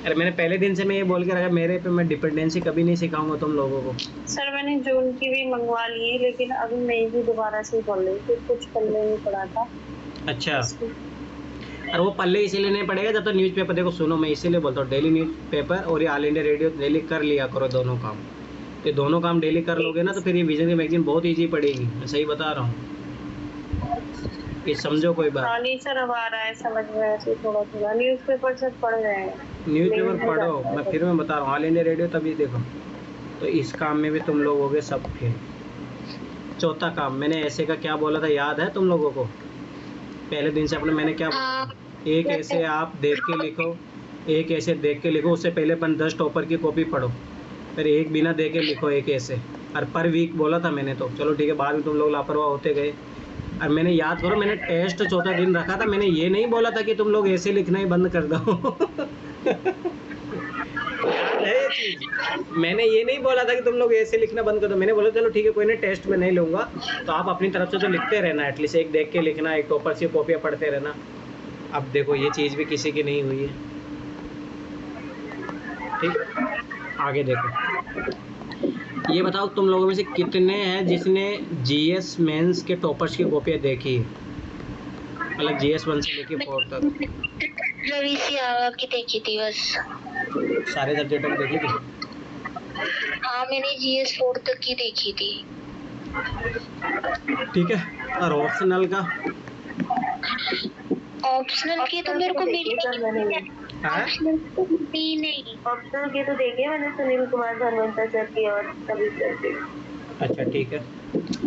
अरे मैंने पहले दिन से मैं ये बोल के रखा, मेरे पे मैं डिपेंडेंसी कभी नहीं सिखाऊंगा तुम लोगों को। सर मैंने जून की भी मंगवा ली है, लेकिन अभी मई भी दोबारा से पढ़ रही थी, कुछ पहले नहीं पढ़ा था। अच्छा, और वो पल्ले इसीलिए नहीं पड़ेगा जब तक न्यूज़पेपर, देखो सुनो, मैं इसीलिए बोलता हूँ डेली न्यूज़पेपर और ये ऑल इंडिया रेडियो डेली कर लिया करो, दोनों काम। ये दोनों काम डेली कर लोगे ना तो फिर ये विजन की मैगजीन बहुत ईजी पड़ेगी, मैं सही बता रहा हूँ। ये समझो कोई बात। हाँ नहीं सर, अब आ रहा है समझ में, ऐसे थोड़ा थोड़ा न्यूज़पेपर से पढ़ रहे हैं। न्यूज़पेपर पढ़ो, मैं फिर मैं बता रहा हूँ, ऑल इंडिया रेडियो तभी देखो, तो इस काम में भी तुम लोग हो गए सब फेल। चौथा काम, मैंने ऐसे का क्या बोला था याद है तुम लोगों को? पहले दिन से अपने मैंने क्या बोला था? एक ऐसे आप देख के लिखो, एक ऐसे देख के लिखो, उससे पहले 10 टॉपर की कॉपी पढ़ो, फिर एक बिना देख के लिखो, एक ऐसे। और पर वीक बोला था मैंने, तो चलो ठीक है, बाद में तुम लोग लापरवाह होते गए। और मैंने याद करो, मैंने टेस्ट चौथा दिन रखा था, मैंने ये नहीं बोला था कि तुम लोग ऐसे लिखना ही बंद कर दो। है ये चीज, मैंने ये नहीं बोला था कि तुम लोग ऐसे लिखना बंद कर दो, मैंने बोला चलो ठीक है कोई नहीं, टेस्ट में नहीं लूँगा, तो आप अपनी तरफ से तो लिखते रहना, एटलीस्ट एक देख के लिखना, एक टॉपर से कॉपियाँ पढ़ते रहना। अब देखो ये चीज़ भी किसी की नहीं हुई है। ठीक, आगे देखो, ये बताओ तुम लोगों में से कितने हैं जिसने GS मेंस के टॉपर्स की कॉपियाँ देखी है, मतलब GS1 से लेके 4 तक? रवि सियावा की देखी थी बस। सारे सब्जेक्टों की देखी थी? हाँ मैंने GS4 तक की देखी थी। ठीक है, और ऑप्शनल का? ऑप्शनल की तो मेरे को मिली ऑप्शनल तो मिली नहीं। ऑप्शनल की तो देखिए मैंने, सुनील कुमार धनवंतर सर की और कभी सर की। अच्छा ठीक है।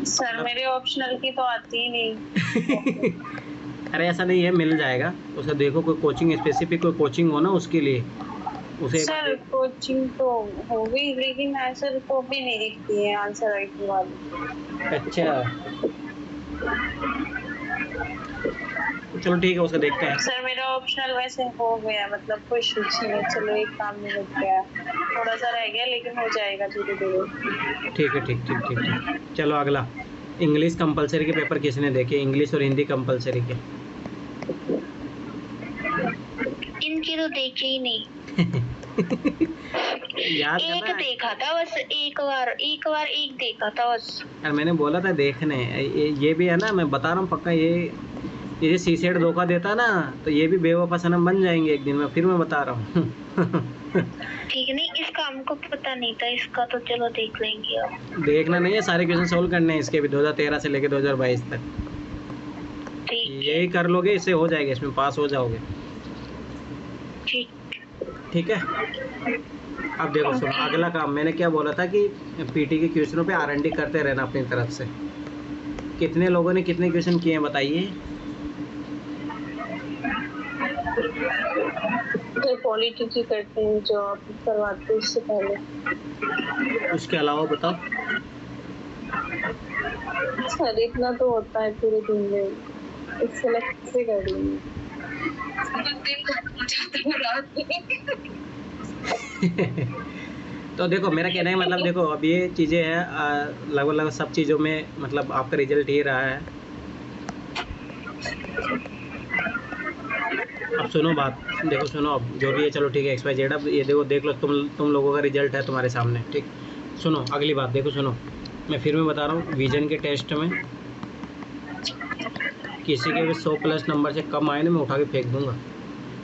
सर मेरे ऑप्शनल की तो आती ही नहीं। अरे ऐसा नहीं है, मिल जाएगा उसका, देखो कोई कोचिंग स्पेसिफिक कोई कोचिंग हो ना उसके लिए उसे। सर कोचिंग तो हो गई, लेकिन सर कॉपी नहीं दिखती है आंसर राइटिंग वाली। अच्छा चलो ठीक है, उसका देखते हैं। सर मेरा ऑप्शनल वैसे हो गया, मतलब कोई सूची नहीं, चलो एक काम में लग गया, थोड़ा सा रह गया लेकिन हो जाएगा धीरे धीरे। ठीक है, ठीक ठीक ठीक ठीक। चलो अगला, इंग्लिश कंपलसरी के पेपर किसने देखे? इंग्लिश और हिंदी कंपलसरी के। इनकी तो देखे ही नहीं। याद एक करना। देखा था बस, एक बार एक देखा था बस। यार मैंने बोला था देखने, ये भी है ना, मैं बता रहा हूँ पक्का, ये सीसेट धोखा देता ना तो ये भी बेवफा सनम बन जाएंगे एक दिन में, फिर मैं बता रहा हूँ। ठीक है, नहीं इसका हमको पता नहीं था, इसका तो चलो देख लेंगे अब। देखना नहीं है, सारे क्वेश्चन सोल्व करने हैं इसके भी, 2013 से लेके 2022 तक। ठीक यही कर लोगे, इससे हो जाएगा, इसमें पास हो जाओगे। ठीक है, अब देखो सुनो, अगला काम मैंने क्या बोला था कि पीटी के क्वेश्चनों पे R&D करते रहना अपनी तरफ से। कितने लोगों ने कितने क्वेश्चन किए हैं बताइए? पॉलिटिक्स ही करते हैं जो आप करवाते हैं उससे पहले। उसके अलावा बताओ। सर इतना तो होता है पूरे दिन में, इससे अलग से कर लेंगे। तो देखो मेरा कहना है मतलब देखो अब ये चीज़ें हैं लगभग लगभग सब चीज़ों में मतलब आपका रिजल्ट ही रहा है। अब सुनो बात, देखो सुनो, अब जो भी है चलो ठीक है XYZ, अब ये देखो देख लो तुम लोगों का रिजल्ट है तुम्हारे सामने, ठीक। सुनो अगली बात, देखो सुनो, मैं फिर मैं बता रहा हूँ, विजन के टेस्ट में किसी के भी 100+ नंबर से कम आए ना मैं उठा के फेंक दूंगा।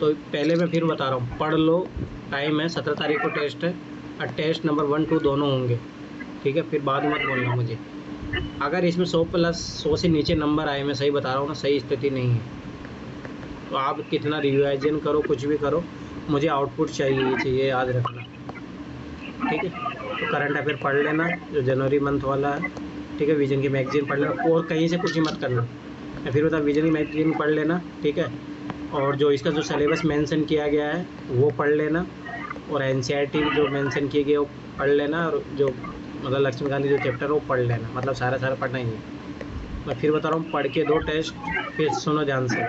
तो पहले मैं फिर बता रहा हूँ, पढ़ लो, टाइम है 17 तारीख को टेस्ट है, और टेस्ट नंबर 1, 2 दोनों होंगे, ठीक है। फिर बाद में मत बोलना मुझे, अगर इसमें 100 से नीचे नंबर आए, मैं सही बता रहा हूँ ना, सही स्थिति नहीं है। तो आप कितना रिवाइजन करो, कुछ भी करो, मुझे आउटपुट चाहिए, याद रखना, ठीक है। तो करंट अफेयर पढ़ लेना जो जनवरी मंथ वाला है, ठीक है। विजन की मैगजीन पढ़ लेना, और कहीं से कुछ ही मत करना। मैं फिर बता, विजन की मैगजीन पढ़ लेना, ठीक है। और जो इसका जो सिलेबस मेंशन किया गया है वो पढ़ लेना, और NCERT जो मेंशन किए गए वो पढ़ लेना, और जो मतलब लक्ष्मीकांत जो चैप्टर है वो पढ़ लेना, मतलब सारा पढ़ना ही है। मैं फिर बता रहा हूँ, पढ़ के दो टेस्ट, फिर सुनो ध्यान से,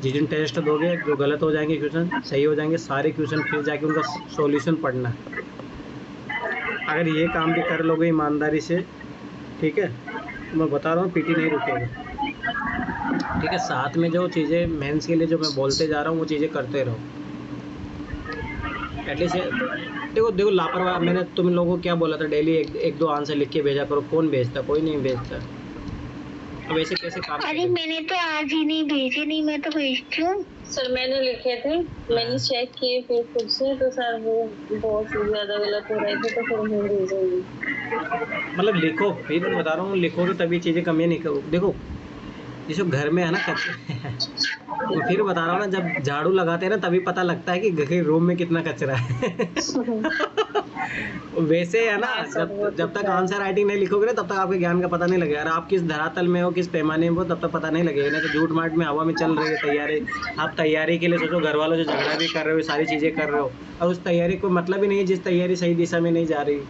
जिस दिन टेस्ट दोगे जो गलत हो जाएंगे क्वेश्चन, सही हो जाएंगे सारे क्वेश्चन, फिर जाके उनका सॉल्यूशन पढ़ना है। अगर ये काम भी कर लोगे ईमानदारी से, ठीक है, तो मैं बता रहा हूँ PT नहीं रुकेगा, ठीक है। साथ में जो चीज़ें मेंस के लिए जो मैं बोलते जा रहा हूँ वो चीज़ें करते रहो एटलीस्ट। देखो लापरवाह, मैंने तुम लोगों को क्या बोला था, डेली एक दो आंसर लिख के भेजा करो। कौन भेजता? कोई नहीं भेजता। अब ऐसे कैसे काम? अरे मैंने तो आज ही नहीं भेजे, नहीं मैं तो भेजती हूँ सर। मैंने लिखे थे, मैंने चेक किए फिर खुद से, तो सर वो बहुत ज़्यादा गलत हो रहे थे, तो फिर मैं भेजूंगी। मतलब लिखो, फिर मैं बता रहा हूँ, लिखोगे तभी चीज़ें कमी नहीं करो। देखो जैसे घर में है ना कचरा फिर बता रहा हूँ ना, जब झाड़ू लगाते हैं ना तभी पता लगता है कि रूम में कितना कचरा है। वैसे है ना, जब तक आंसर राइटिंग नहीं लिखोगे ना तब तक आपके ज्ञान का पता नहीं लगेगा। और आप किस धरातल में हो, किस पैमाने में हो, तब तक पता नहीं लगेगा। नहीं तो झूठ माट में हवा में चल रही है तैयारी। आप तैयारी के लिए सोचो, घर वालों से झगड़ा भी कर रहे हो, सारी चीज़ें कर रहे हो, और उस तैयारी को मतलब ही नहीं है जिस तैयारी सही दिशा में नहीं जा रही।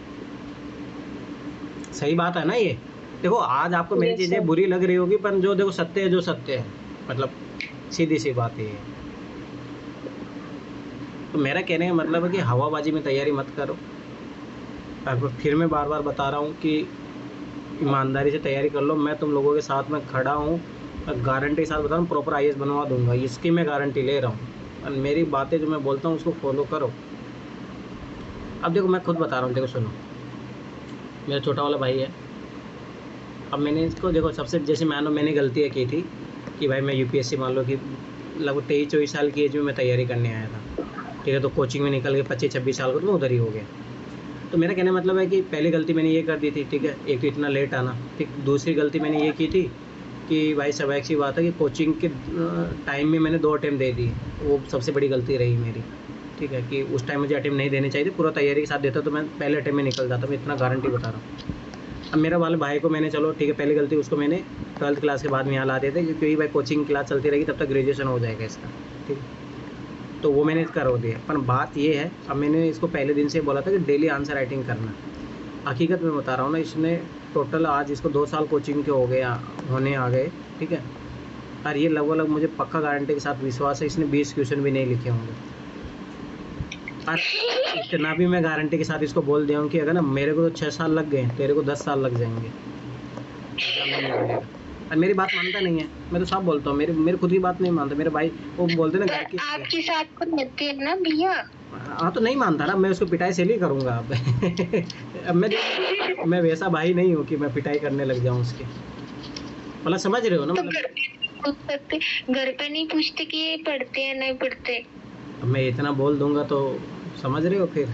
सही बात है ना ये। देखो आज आपको मेरी चीज़ें बुरी लग रही होगी, पर जो देखो सत्य है, जो सत्य है, मतलब सीधी सी बात है। तो मेरा कहने का मतलब है कि हवाबाजी में तैयारी मत करो। और फिर मैं बार बार बता रहा हूँ कि ईमानदारी से तैयारी कर लो। मैं तुम लोगों के साथ में खड़ा हूँ, गारंटी के साथ बता रहा हूँ, प्रॉपर IAS बनवा दूंगा, इसकी मैं गारंटी ले रहा हूँ। और मेरी बातें जो मैं बोलता हूँ उसको फॉलो करो। अब देखो मैं खुद बता रहा हूँ, देखो सुनो, मेरा छोटा वाला भाई है। अब मैंने इसको देखो, सबसे जैसे मान लो मैंने गलतियाँ की थी कि भाई मैं UPSC मान लो कि लगभग 23-24 साल की एज में मैं तैयारी करने आया था, ठीक है। तो कोचिंग में निकल के 25-26 साल को तो मैं उधर ही हो गया। तो मेरा कहने का मतलब है कि पहली गलती मैंने ये कर दी थी, ठीक है, एक तो इतना लेट आना। ठीक, दूसरी गलती मैंने ये की थी कि भाई स्वाभाविक सी बात है कि कोचिंग के टाइम में मैंने 2 अटेम्प्ट दे दिए। वो सबसे बड़ी गलती रही मेरी, ठीक है, कि उस टाइम मुझे अटेम्प्ट नहीं देने चाहिए थे। पूरा तैयारी के साथ देता तो मैं पहले अटेम्प्ट में निकल जाता, मैं इतना गारंटी बता रहा हूँ। अब मेरा वाले भाई को मैंने, चलो ठीक है, पहली गलती उसको मैंने 12th क्लास के बाद में यहाँ ला देते, क्योंकि भाई कोचिंग क्लास चलती रहेगी तब तक ग्रेजुएशन हो जाएगा इसका, ठीक है। तो वो मैंने करो दिया। पर बात ये है, अब मैंने इसको पहले दिन से बोला था कि डेली आंसर राइटिंग करना। हकीकत में बता रहा हूँ ना, इसने टोटल आज इसको 2 साल कोचिंग के होने आ गए, ठीक है। और ये लगभग मुझे पक्का गारंटी के साथ विश्वास है, इसने 20 क्वेश्चन भी नहीं लिखे होंगे। और इतना भी मैं गारंटी के साथ इसको बोल दिया हूँ कि अगर ना मेरे को तो 6 साल लग गए, तेरे को 10 साल लग जाएंगे। और मेरी बात मानता नहीं है, मैं तो साफ बोलता हूँ, मेरे खुद की बात नहीं मानता। मेरे भाई वो बोलते ना घर की, आपके साथ को रहते हैं ना भैया। हाँ तो नहीं मानता ना, मैं उसको पिटाई से नहीं करूँगा। अब मैं वैसा भाई नहीं हूँ कि मैं पिटाई करने लग जाऊँ उसकी, मतलब समझ रहे हो ना। तो मतलब घर पे नहीं पूछते कि ये पढ़ते हैं नहीं पढ़ते। अब मैं इतना बोल दूंगा तो समझ रहे हो फिर।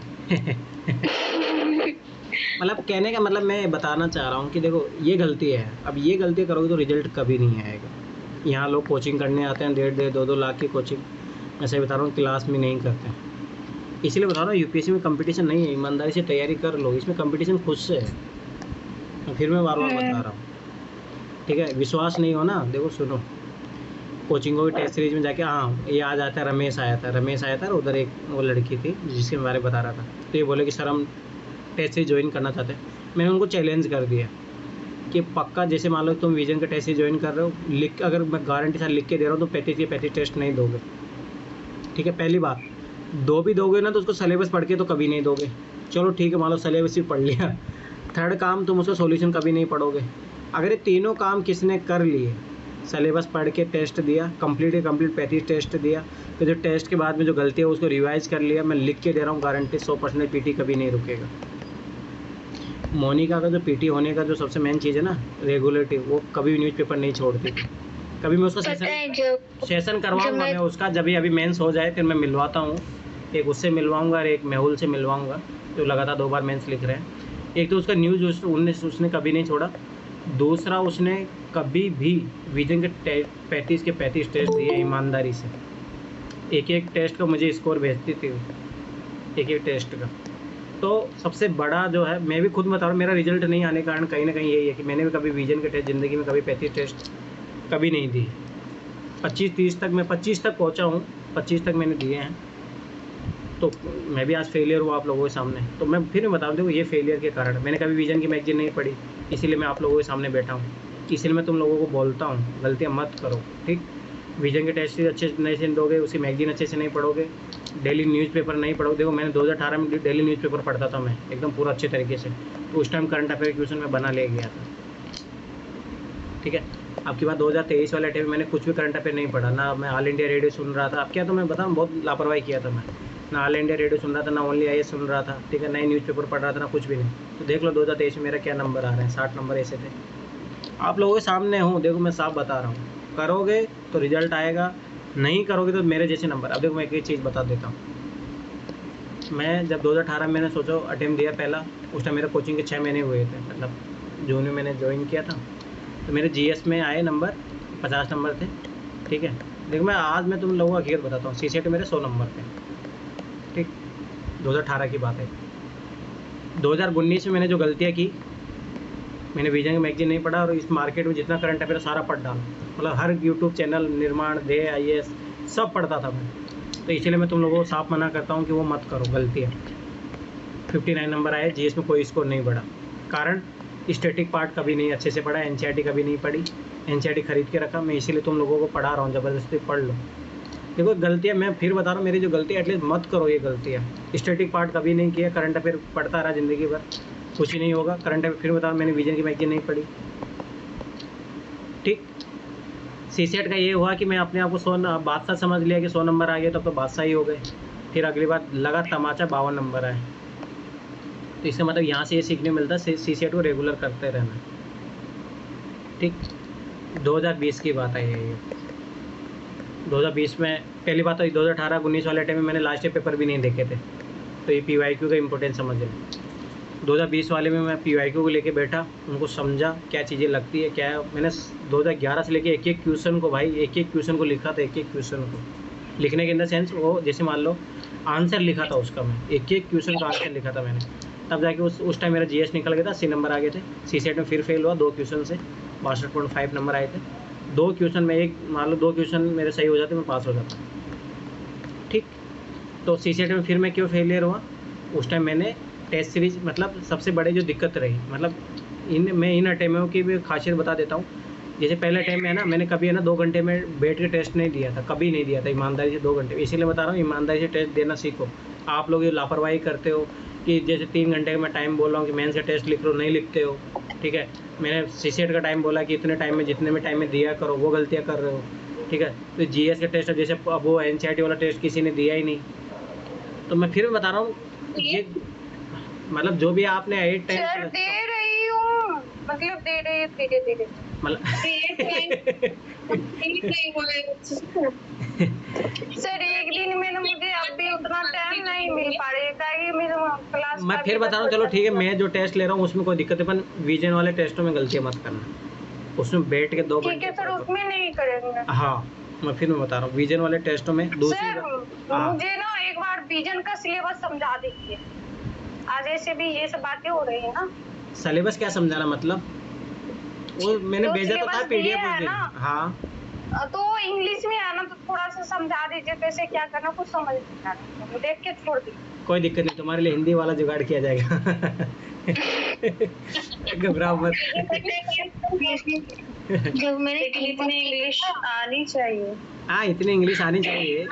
मतलब कहने का मतलब मैं बताना चाह रहा हूँ कि देखो ये गलती है। अब ये गलती करोगे तो रिजल्ट कभी नहीं आएगा। यहाँ लोग कोचिंग करने आते हैं 1.5-2 लाख की कोचिंग, मैं सही बता रहा हूँ, क्लास में नहीं करते हैं। इसीलिए बता रहा हूँ UPSC में कंपटीशन नहीं है, ईमानदारी से तैयारी कर लो, इसमें कंपटीशन खुद से है। फिर मैं बार बार बता रहा हूँ, ठीक है। विश्वास नहीं हो ना, देखो सुनो, कोचिंग को भी टेस्ट सीरीज में जाके, हाँ ये आ जाता है, रमेश आया था और उधर एक वो लड़की थी जिसके बारे में बता रहा था। तो ये बोले कि सर हम टेस्ट सीरीज ज्वाइन करना चाहते हैं। मैंने उनको चैलेंज कर दिया कि पक्का, जैसे मान लो तुम विजन का टेस्ट सीरीज ज्वाइन कर रहे हो, लिख, अगर मैं गारंटी साथ लिख के दे रहा हूँ तो 35 के 35 टेस्ट नहीं दोगे, ठीक है। पहली बात। दो भी दोगे ना तो उसको सिलेबस पढ़ के तो कभी नहीं दोगे। चलो ठीक है, मान लो सिलेबस ही पढ़ लिया, थर्ड काम तुम उसका सॉल्यूशन कभी नहीं पढ़ोगे। अगर ये तीनों काम किसने कर लिए, सिलेबस पढ़ के टेस्ट दिया, कंप्लीट 35 टेस्ट दिया, फिर जो टेस्ट के बाद में जो गलती है उसको रिवाइज कर लिया, मैं लिख के दे रहा हूँ गारंटी 100% पीटी कभी नहीं रुकेगा। मोनिका का जो पीटी होने का जो सबसे मेन चीज़ है ना, रेगुलरिटी, वो कभी न्यूज़पेपर नहीं छोड़ती थी। कभी मैं उसका पता है सेशन करवाऊंगा मैं उसका, जब भी अभी मेंस हो जाए फिर मैं मिलवाता हूँ। एक उससे मिलवाऊंगा और एक मेहुल से मिलवाऊंगा, जो लगातार 2 बार मेंस लिख रहे हैं। एक तो उसका न्यूज़ उसने कभी नहीं छोड़ा, दूसरा उसने कभी भी विजन के 35 के 35 टेस्ट दिए ईमानदारी से। एक टेस्ट का मुझे स्कोर भेजती थी, एक टेस्ट का। तो सबसे बड़ा जो है, मैं भी खुद बता रहा हूँ, मेरा रिजल्ट नहीं आने का कारण कहीं ना कहीं यही है कि मैंने भी कभी विजन के टेस्ट ज़िंदगी में कभी 35 टेस्ट कभी नहीं दी। 25-30 तक मैं 25 तक पहुँचा हूँ, 25 तक मैंने दिए हैं। तो मैं भी आज फेलियर हुआ आप लोगों के सामने। तो मैं फिर बता दूँ, ये फेलियर के कारण मैंने कभी विजन की मैगजीन नहीं पढ़ी, इसीलिए मैं आप लोगों के सामने बैठा हूँ। इसीलिए मैं तुम लोगों को बोलता हूँ, गलतियाँ मत करो, ठीक। विजन के टेस्ट अच्छे नहीं से दोगे, उसी मैगजीन अच्छे से नहीं पढ़ोगे, डेली न्यूज़पेपर नहीं पढ़ोगे। देखो मैंने 2018 में डेली न्यूज़पेपर पढ़ता था मैं, एकदम पूरा अच्छे तरीके से। तो उस टाइम करंट अफेयर क्वेश्चन में बना ले गया था, ठीक है। आपकी बात 2023 वाले टाइम में मैंने कुछ भी करंट अफेयर नहीं पढ़ा, ना मैं ऑल इंडिया रेडियो सुन रहा था। अब क्या तो मैं बताऊँ, बहुत लापरवाही किया था मैं, ना ऑल इंडिया रेडियो सुन रहा था, ना ओनली IAS सुन रहा था, ठीक है, ना ही न्यूज़पेपर पढ़ रहा था, ना कुछ भी नहीं। तो देख लो 2023 में मेरा क्या नंबर आ रहा है, 60 नंबर ऐसे थे। आप लोगों के सामने हूँ, देखो मैं साफ बता रहा हूँ, करोगे तो रिजल्ट आएगा, नहीं करोगे तो मेरे जैसे नंबर। अब देखो मैं एक चीज़ बता देता हूँ, मैं जब 2018 में मैंने सोचो अटेम्प्ट दिया पहला, उस टाइम मेरा कोचिंग के 6 महीने हुए थे, मतलब जून में मैंने ज्वाइन किया था। तो मेरे GS में आए नंबर 50 नंबर थे, ठीक है। देखो मैं तुम लोगों को हकीकत बताता हूँ, CCET मेरे 100 नंबर थे, ठीक। 2018 की बात है। 2019 में मैंने जो गलतियाँ की, मैंने विजन की मैगजीन नहीं पढ़ा और इस मार्केट में जितना करंट अफेयर सारा पढ़ डाला, मतलब हर यूट्यूब चैनल, निर्माण, दे, IAS सब पढ़ता था मैं। तो इसलिए मैं तुम लोगों को साफ मना करता हूँ कि वो मत करो गलतियाँ। 59 नंबर आए, GS में कोई स्कोर नहीं बढ़ा, कारण स्टैटिक पार्ट कभी नहीं अच्छे से पढ़ा, NCERT कभी नहीं पढ़ी, NCERT खरीद के रखा मैं, इसीलिए तुम लोगों को पढ़ा रहा हूँ, ज़बरदस्ती पढ़ लो। देखो गलतियाँ मैं फिर बता रहा हूँ, मेरी जो गलती एटलीस्ट मत करो ये गलतियाँ। स्टैटिक पार्ट कभी नहीं किया, करंट अफेयर पढ़ता रहा ज़िंदगी भर, कुछ ही नहीं होगा। करंट अफेयर फिर बता रहा हूँ, मैंने विजन की मैगजीन नहीं पढ़ी, ठीक। CCET का ये हुआ कि मैं अपने आप को 100 बादशाह समझ लिया कि 100 नंबर आ गए तो अब तो बादशाह ही हो गए। फिर अगली बार लगा तमाचा, 52 नंबर आए। तो इसका मतलब यहाँ से ये सीखने मिलता है, CCET को रेगुलर करते रहना, ठीक। 2020 की बात है ये। 2020 में पहली बात तो 2018-19 वाले टाइम में मैंने लास्ट पेपर भी नहीं देखे थे, तो ये PYQ का इम्पोर्टेंस समझ लें। 2020 वाले में मैं PYQ को लेके बैठा, उनको समझा क्या चीज़ें लगती है, क्या है। मैंने 2011 से लेके एक क्वेश्चन को भाई, एक क्वेश्चन को लिखा था, एक क्वेश्चन को लिखने के इन द सेंस, वो जैसे मान लो आंसर लिखा था उसका, मैं एक क्वेश्चन का आंसर लिखा था मैंने, तब जाके उस टाइम मेरा GS निकल गया था, 80 नंबर आ गए थे। CCET में फिर फेल हुआ 2 क्वेश्चन से, 62.5 नंबर आए थे। 2 क्वेश्चन में एक मान लो 2 क्वेश्चन मेरे सही हो जाते, मैं पास हो जाता, ठीक। तो CCET में फिर मैं क्यों फेलियर हुआ, उस टाइम मैंने टेस्ट सीरीज, मतलब सबसे बड़ी जो दिक्कत रही, मतलब मैं इन अटेम्प्टों की भी खासियत बता देता हूँ। जैसे पहले टाइम में है ना, मैंने कभी है ना 2 घंटे में बैठ के टेस्ट नहीं दिया था, कभी नहीं दिया था ईमानदारी से 2 घंटे। इसीलिए बता रहा हूँ, ईमानदारी से टेस्ट देना सीखो। आप लोग ये लापरवाही करते हो कि जैसे 3 घंटे का मैं टाइम बोल रहा हूँ कि मेन से टेस्ट लिख लो, नहीं लिखते हो, ठीक है। मैंने CCET का टाइम बोला कि इतने टाइम में, जितने में टाइम में दिया करो, वो गलतियाँ कर रहे हो, ठीक है। तो GS का टेस्ट जैसे अब वो NCERT वाला टेस्ट किसी ने दिया ही नहीं। तो मैं फिर बता रहा हूँ, ये मतलब जो भी आपने 8 टाइम सर दे रही हूँ, मतलब दे रही है धीरे-धीरे, मतलब सर एक दिन में ना मुझे अभी उतना टाइम नहीं मिल पा रही है, ताकि मेरे क्लास मैं फिर बता रहा हूँ, चलो ठीक है, मैं जो टेस्ट ले रहा हूँ उसमें कोई दिक्कत है, पर विजन वाले टेस्टों में गलतियाँ मत करना, उसमें बैठ के 2 ठीक है घंटे सर, उसमें नहीं करेंगे। हाँ, मैं बता रहा हूँ, विजन वाले टेस्टों में दूसरी सर हाँ, मुझे ना एक बार विजन का सिलेबस समझा दीजिए, आज ऐसे भी ये सब बातें हो रही है ना। सिलेबस क्या समझाना, मतलब वो मैंने जो भेजा तो था syllabus PDF दिए उस है दिन। ना, हाँ, तो इंग्लिश में है ना, तो थोड़ा सा समझा दीजिए कैसे क्या करना, कुछ समझ नहीं आ रहा, देख के छोड़ दीजिए। कोई दिक्कत नहीं, तुम्हारे लिए हिंदी वाला जुगाड़ किया जाएगा। घबराओ मत। जब मैंने लेकिन इतनी इंग्लिश आनी चाहिए। हाँ, इतनी इंग्लिश आनी चाहिए,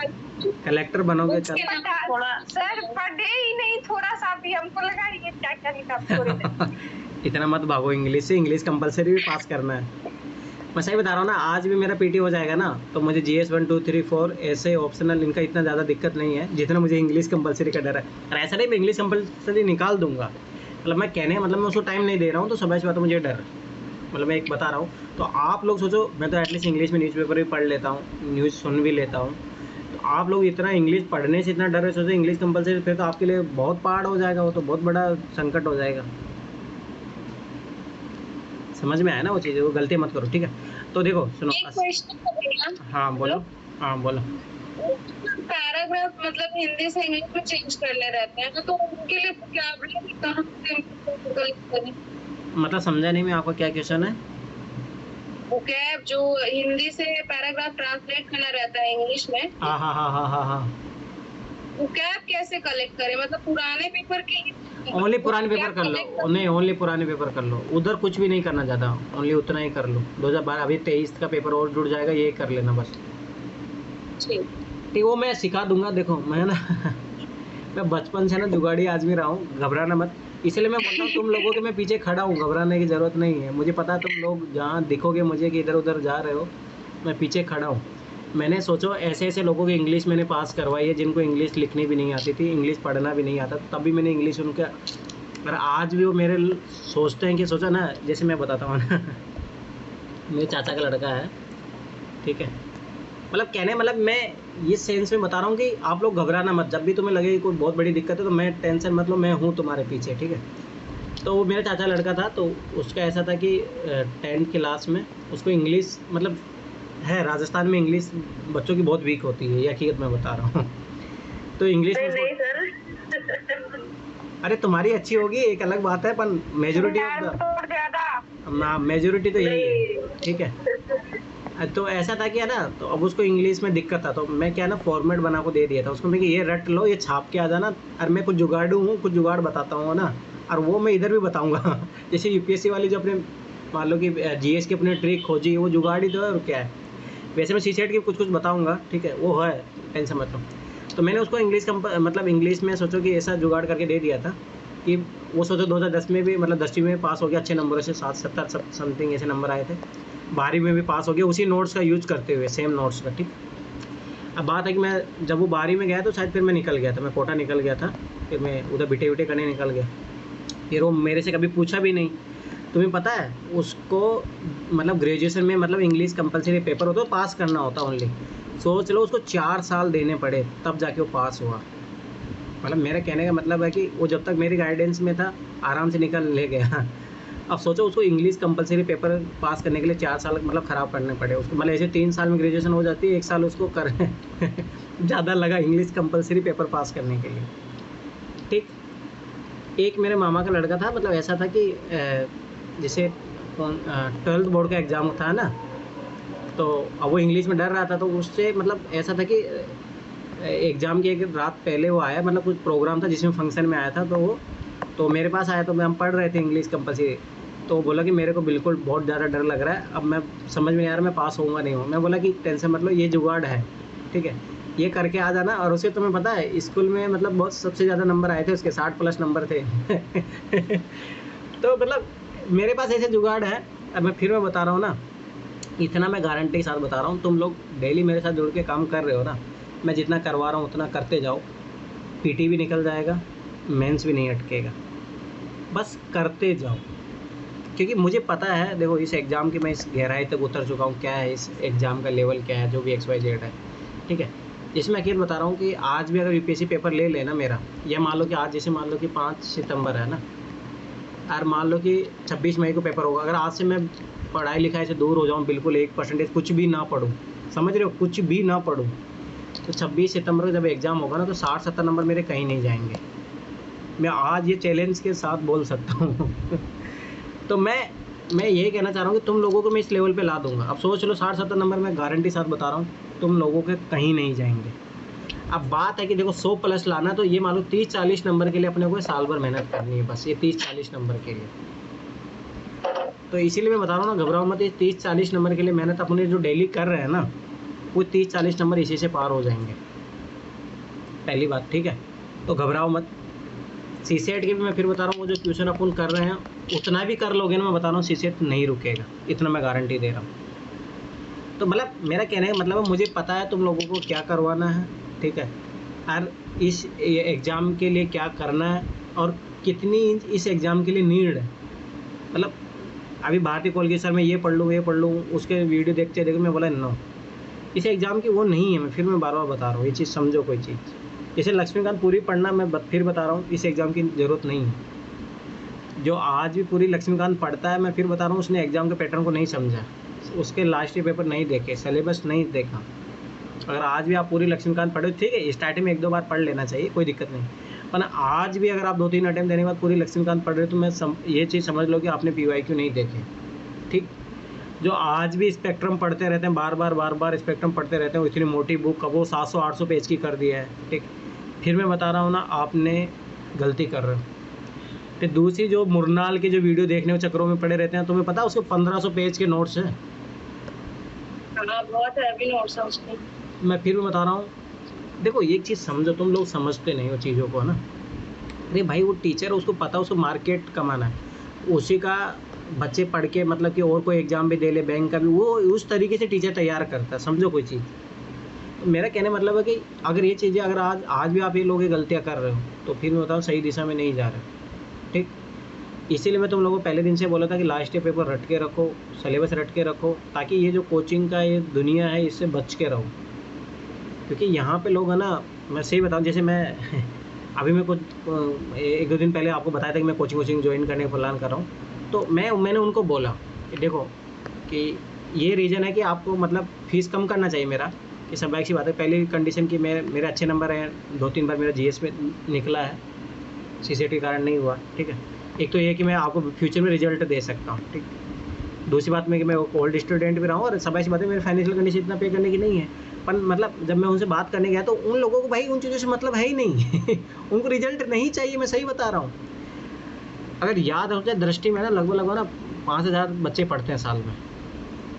कलेक्टर बनोगे चल। उसके नाम थोड़ा सर पढ़े ही नहीं थोड़ा सा भी, हमको लगा ये क्या लिखा थोड़ी देर। इतना मत भागो इंग्लिश से, इंग्लिश कंपलसरी भी पास करना है। मैं सही बता रहा हूँ ना, आज भी मेरा पीटी हो जाएगा ना तो मुझे जीएस 1 2 3 4 ऐसे ऑप्शनल इनका इतना ज़्यादा दिक्कत नहीं है जितना मुझे इंग्लिश कंपलसरी का डर है। और ऐसा नहीं मैं इंग्लिश कंपलसरी निकाल दूंगा, मतलब मैं कहने मतलब मैं उसको टाइम नहीं दे रहा हूँ, तो समझ बात है मुझे डर, मतलब मैं एक बता रहा हूँ। तो आप लोग सोचो, मैं तो एटलीस्ट इंग्लिश में न्यूज़पेपर भी पढ़ लेता हूँ, न्यूज़ सुन भी लेता हूँ, तो आप लोग इतना इंग्लिश पढ़ने से इतना डर है, सोचो इंग्लिश कंपलसरी, फिर तो आपके लिए बहुत पहाड़ हो जाएगा, वो तो बहुत बड़ा संकट हो जाएगा। समझ में आया ना वो चीज़, वो गलती मत करो, ठीक है। तो देखो सुनो, एक क्वेश्चन था भैया। हाँ बोलो, हाँ बोलो। पैराग्राफ मतलब हिंदी से इंग्लिश में चेंज करने रहते हैं तो उनके लिए क्या कहाँ से कलेक्ट करें? मतलब समझा नहीं मैं, आपका क्या क्वेश्चन है? वो कैब जो हिंदी से पैराग्राफ ट्रांसलेट करना रहता है इंग्लिश में, हाँ हाँ हाँ हाँ हाँ हाँ, वो कैब कैसे कलेक्ट करें? मतलब पुराने पेपर के ओनली पुराने पेपर कर लो, नहीं ओनली पुराने पेपर कर लो, उधर कुछ भी नहीं करना ज़्यादा, ओनली उतना ही कर लो। 2012 अभी 23 का पेपर और जुड़ जाएगा, ये कर लेना बस। ठीक, वो मैं सिखा दूंगा। देखो मैं ना मैं बचपन से ना जुगाड़ी आदमी रहा हूँ, घबराना मत, इसलिए मैं बोलता हूँ तुम लोगों के मैं पीछे खड़ा हूँ, घबराने की ज़रूरत नहीं है। मुझे पता है तुम लोग जहाँ दिखोगे मुझे कि इधर उधर जा रहे हो, मैं पीछे खड़ा हूँ। मैंने सोचो ऐसे ऐसे लोगों की इंग्लिश मैंने पास करवाई है जिनको इंग्लिश लिखनी भी नहीं आती थी, इंग्लिश पढ़ना भी नहीं आता, तब भी मैंने इंग्लिश उनके, और आज भी वो मेरे सोचते हैं कि सोचा ना, जैसे मैं बताता हूँ ना मेरे चाचा का लड़का है, ठीक है, मतलब कहने मतलब मैं ये सेंस में बता रहा हूँ कि आप लोग घबराना मत, जब भी तुम्हें लगे कि कोई बहुत बड़ी दिक्कत है तो मैं टेंशन मतलब मैं हूँ तुम्हारे पीछे, ठीक है। तो वो मेरा चाचा लड़का था, तो उसका ऐसा था कि 10th क्लास में उसको इंग्लिश मतलब है, राजस्थान में इंग्लिश बच्चों की बहुत वीक होती है, ये हकीकत मैं बता रहा हूँ। तो इंग्लिश में नहीं सर अरे तुम्हारी अच्छी होगी एक अलग बात है, पर मेजोरिटी ऑफ द ज्यादा मेजोरिटी तो यही है, ठीक है। तो ऐसा था कि है ना, तो अब उसको इंग्लिश में दिक्कत था, तो मैं क्या ना फॉर्मेट बना को दे दिया था उसको, मैं कि ये रट लो, ये छाप के आ जाना, और मैं कुछ जुगाड़ू हूँ, कुछ जुगाड़ बताता हूँ ना, और वो मैं इधर भी बताऊँगा जैसे यूपीएससी वाली जो अपने मान लो कि जीएस की अपने ट्रिक खोजी, वो जुगाड़ ही तो है और क्या है। वैसे मैं सीसेट की कुछ कुछ बताऊँगा, ठीक है, वो है, टेंशन मत लो। तो मैंने उसको इंग्लिश मतलब इंग्लिश में सोचो कि ऐसा जुगाड़ करके दे दिया था कि वो सोचो 2010 में भी मतलब 10वीं में पास हो गया अच्छे नंबरों से, 60-70 समथिंग ऐसे नंबर आए थे, 12वीं में भी पास हो गया उसी नोट्स का यूज करते हुए, सेम नोट्स का, ठीक। अब बात है कि मैं जब वो 12वीं में गया तो शायद फिर मैं निकल गया था, मैं कोटा निकल गया था, फिर मैं उधर बिटे विटे करने निकल गया, फिर वो मेरे से कभी पूछा भी नहीं। तुम्हें पता है उसको मतलब ग्रेजुएशन में मतलब इंग्लिश कंपलसरी पेपर होता है, पास करना होता ओनली, सोच लो उसको 4 साल देने पड़े तब जाके वो पास हुआ। मतलब मेरा कहने का मतलब है कि वो जब तक मेरी गाइडेंस में था आराम से निकल ले गया। अब सोचो उसको इंग्लिश कंपलसरी पेपर पास करने के लिए 4 साल मतलब ख़राब करने पड़े उसको, मतलब ऐसे 3 साल में ग्रेजुएशन हो जाती है, 1 साल उसको कर ज़्यादा लगा इंग्लिश कंपलसरी पेपर पास करने के लिए, ठीक। एक मेरे मामा का लड़का था, मतलब ऐसा था कि जैसे 12th बोर्ड का एग्ज़ाम था ना, तो अब वो इंग्लिश में डर रहा था, तो उससे मतलब ऐसा था कि एग्ज़ाम की एक रात पहले वो आया, मतलब कुछ प्रोग्राम था जिसमें फंक्शन में आया था, तो वो तो मेरे पास आया, तो हम पढ़ रहे थे इंग्लिश कंपलसरी, तो बोला कि मेरे को बिल्कुल बहुत ज़्यादा डर लग रहा है, अब मैं समझ में नहीं आ रहा मैं पास होऊंगा नहीं हूँ। मैं बोला कि टेंशन मतलब ये जुगाड़ है, ठीक है, ये करके आ जाना। और उसे तुम्हें पता है स्कूल में मतलब बहुत सबसे ज़्यादा नंबर आए थे उसके, 60+ नंबर थे तो मतलब मेरे पास ऐसे जुगाड़ है। अब मैं बता रहा हूँ ना, इतना मैं गारंटी के साथ बता रहा हूँ, तुम लोग डेली मेरे साथ जुड़ के काम कर रहे हो ना, मैं जितना करवा रहा हूँ उतना करते जाओ, पीटी भी निकल जाएगा, मेंस भी नहीं अटकेगा, बस करते जाओ। क्योंकि मुझे पता है, देखो इस एग्ज़ाम की मैं इस गहराई तक उतर चुका हूँ, क्या है इस एग्ज़ाम का लेवल क्या है, जो भी XYZ है, ठीक है। इसमें अकेले बता रहा हूँ कि आज भी अगर यूपीएससी पेपर ले लेना मेरा, यह मान लो कि आज जैसे मान लो कि 5 सितंबर है ना, और मान लो कि 26 मई को पेपर होगा, अगर आज से मैं पढ़ाई लिखाई से दूर हो जाऊँ बिल्कुल, 1% कुछ भी ना पढूँ, समझ रहे हो, कुछ भी ना पढूँ, तो 26 सितंबर को जब एग्ज़ाम होगा ना, तो 60-70 नंबर मेरे कहीं नहीं जाएंगे। मैं आज ये चैलेंज के साथ बोल सकता हूँ तो मैं यही कहना चाह रहा हूँ कि तुम लोगों को मैं इस लेवल पे ला दूंगा। अब सोच लो 60-70 नंबर मैं गारंटी साथ बता रहा हूँ तुम लोगों के कहीं नहीं जाएंगे। अब बात है कि देखो 100+ लाना, तो ये मान लो 30-40 नंबर के लिए अपने को साल भर मेहनत करनी है, बस ये 30-40 नंबर के लिए। तो इसीलिए मैं बता रहा हूँ ना, घबराओ मत, ये 30-40 नंबर के लिए मेहनत अपने जो डेली कर रहे हैं ना, वो 30-40 नंबर इसी से पार हो जाएंगे। पहली बात, ठीक है। तो घबराओ मत। सीसेट की भी मैं फिर बता रहा हूँ, वो जो ट्यूशन अपन कर रहे हैं उतना भी कर लोगे ना, मैं बता रहा हूँ सीसेट नहीं रुकेगा, इतना मैं गारंटी दे रहा हूँ। तो मतलब मेरा कहने का मतलब है, मुझे पता है तुम लोगों को क्या करवाना है, ठीक है, और इस एग्ज़ाम के लिए क्या करना है और कितनी इस एग्ज़ाम के लिए नीड है। मतलब अभी भारतीय कॉल की सर मैं ये पढ़ लूँ, उसके वीडियो देखते देखो मैं बोला नो, इस एग्ज़ाम की वो नहीं है। मैं बार बार बता रहा हूँ, ये चीज़ समझो कोई चीज़। जैसे लक्ष्मीकांत पूरी पढ़ना, मैं फिर बता रहा हूँ, इस एग्ज़ाम की ज़रूरत नहीं है। जो आज भी पूरी लक्ष्मीकांत पढ़ता है, मैं फिर बता रहा हूँ, उसने एग्ज़ाम के पैटर्न को नहीं समझा, उसके लास्ट ईयर पेपर नहीं देखे, सिलेबस नहीं देखा। अगर आज भी आप पूरी लक्ष्मीकांत पढ़ो, ठीक है, स्टार्टिंग में 1-2 बार पढ़ लेना चाहिए, कोई दिक्कत नहीं। पर आज भी अगर आप 2-3 अटेम्प्ट देने के बाद पूरी लक्ष्मीकांत पढ़ रहे हो, तो मैं ये चीज़ समझ लो कि आपने PYQ नहीं देखे, ठीक। जो आज भी स्पेक्ट्रम पढ़ते रहते हैं, बार बार स्पेक्ट्रम पढ़ते रहते हैं, इतनी मोटी बुक, अब वो 700-800 पेज की कर दिया है, ठीक। फिर मैं बता रहा हूँ ना, आपने गलती कर रहे हो। फिर दूसरी, जो मुरनाल के जो वीडियो देखने में चक्करों में पड़े रहते हैं, तुम्हें पता है उसके 1500 पेज के नोट्स हैं। बहुत हैवी नोट्स है उसके। मैं फिर भी बता रहा हूँ, देखो एक चीज़ समझो, तुम लोग समझते नहीं हो चीज़ों को, है ना। अरे भाई, वो टीचर, उसको पता है उसको मार्केट कमाना है, उसी का बच्चे पढ़ के मतलब कि और कोई एग्ज़ाम भी दे ले, बैंक का भी, वो उस तरीके से टीचर तैयार करता है, समझो कोई चीज़। मेरा कहने मतलब है कि अगर ये चीज़ें, अगर आज भी आप ये लोग ये गलतियाँ कर रहे हो, तो फिर मैं बताऊँ सही दिशा में नहीं जा रहे, ठीक। इसीलिए मैं तुम लोगों को पहले दिन से बोला था कि लास्ट ईयर पेपर रट के रखो, सिलेबस रट के रखो, ताकि ये जो कोचिंग का ये दुनिया है, इससे बच के रहो। क्योंकि यहाँ पे लोग है ना, मैं सही बताऊँ, जैसे मैं अभी मैं कुछ 1-2 दिन पहले आपको बताया था कि मैं कोचिंग ज्वाइन करने का प्लान कर रहा हूँ। तो मैंने उनको बोला कि देखो कि ये रीज़न है कि आपको मतलब फ़ीस कम करना चाहिए मेरा, ये स्वाभाविक सी बात है। पहली कंडीशन कि मेरे अच्छे नंबर हैं, 2-3 बार मेरा GS में निकला है, CCT के कारण नहीं हुआ, ठीक है। एक तो ये कि मैं आपको फ्यूचर में रिजल्ट दे सकता हूँ, ठीक। दूसरी बात में कि मैं ओल्ड स्टूडेंट भी रहा हूँ, और स्वाभाविक सी बात है मेरी फाइनेंशियल कंडीशन इतना पे करने की नहीं है। पर मतलब जब मैं उनसे बात करने गया, तो उन लोगों को भाई उन चीज़ों से मतलब है ही नहीं उनको रिजल्ट नहीं चाहिए, मैं सही बता रहा हूँ। अगर याद हो जाए दृष्टि में ना, लगभग ना 5000 बच्चे पढ़ते हैं साल में,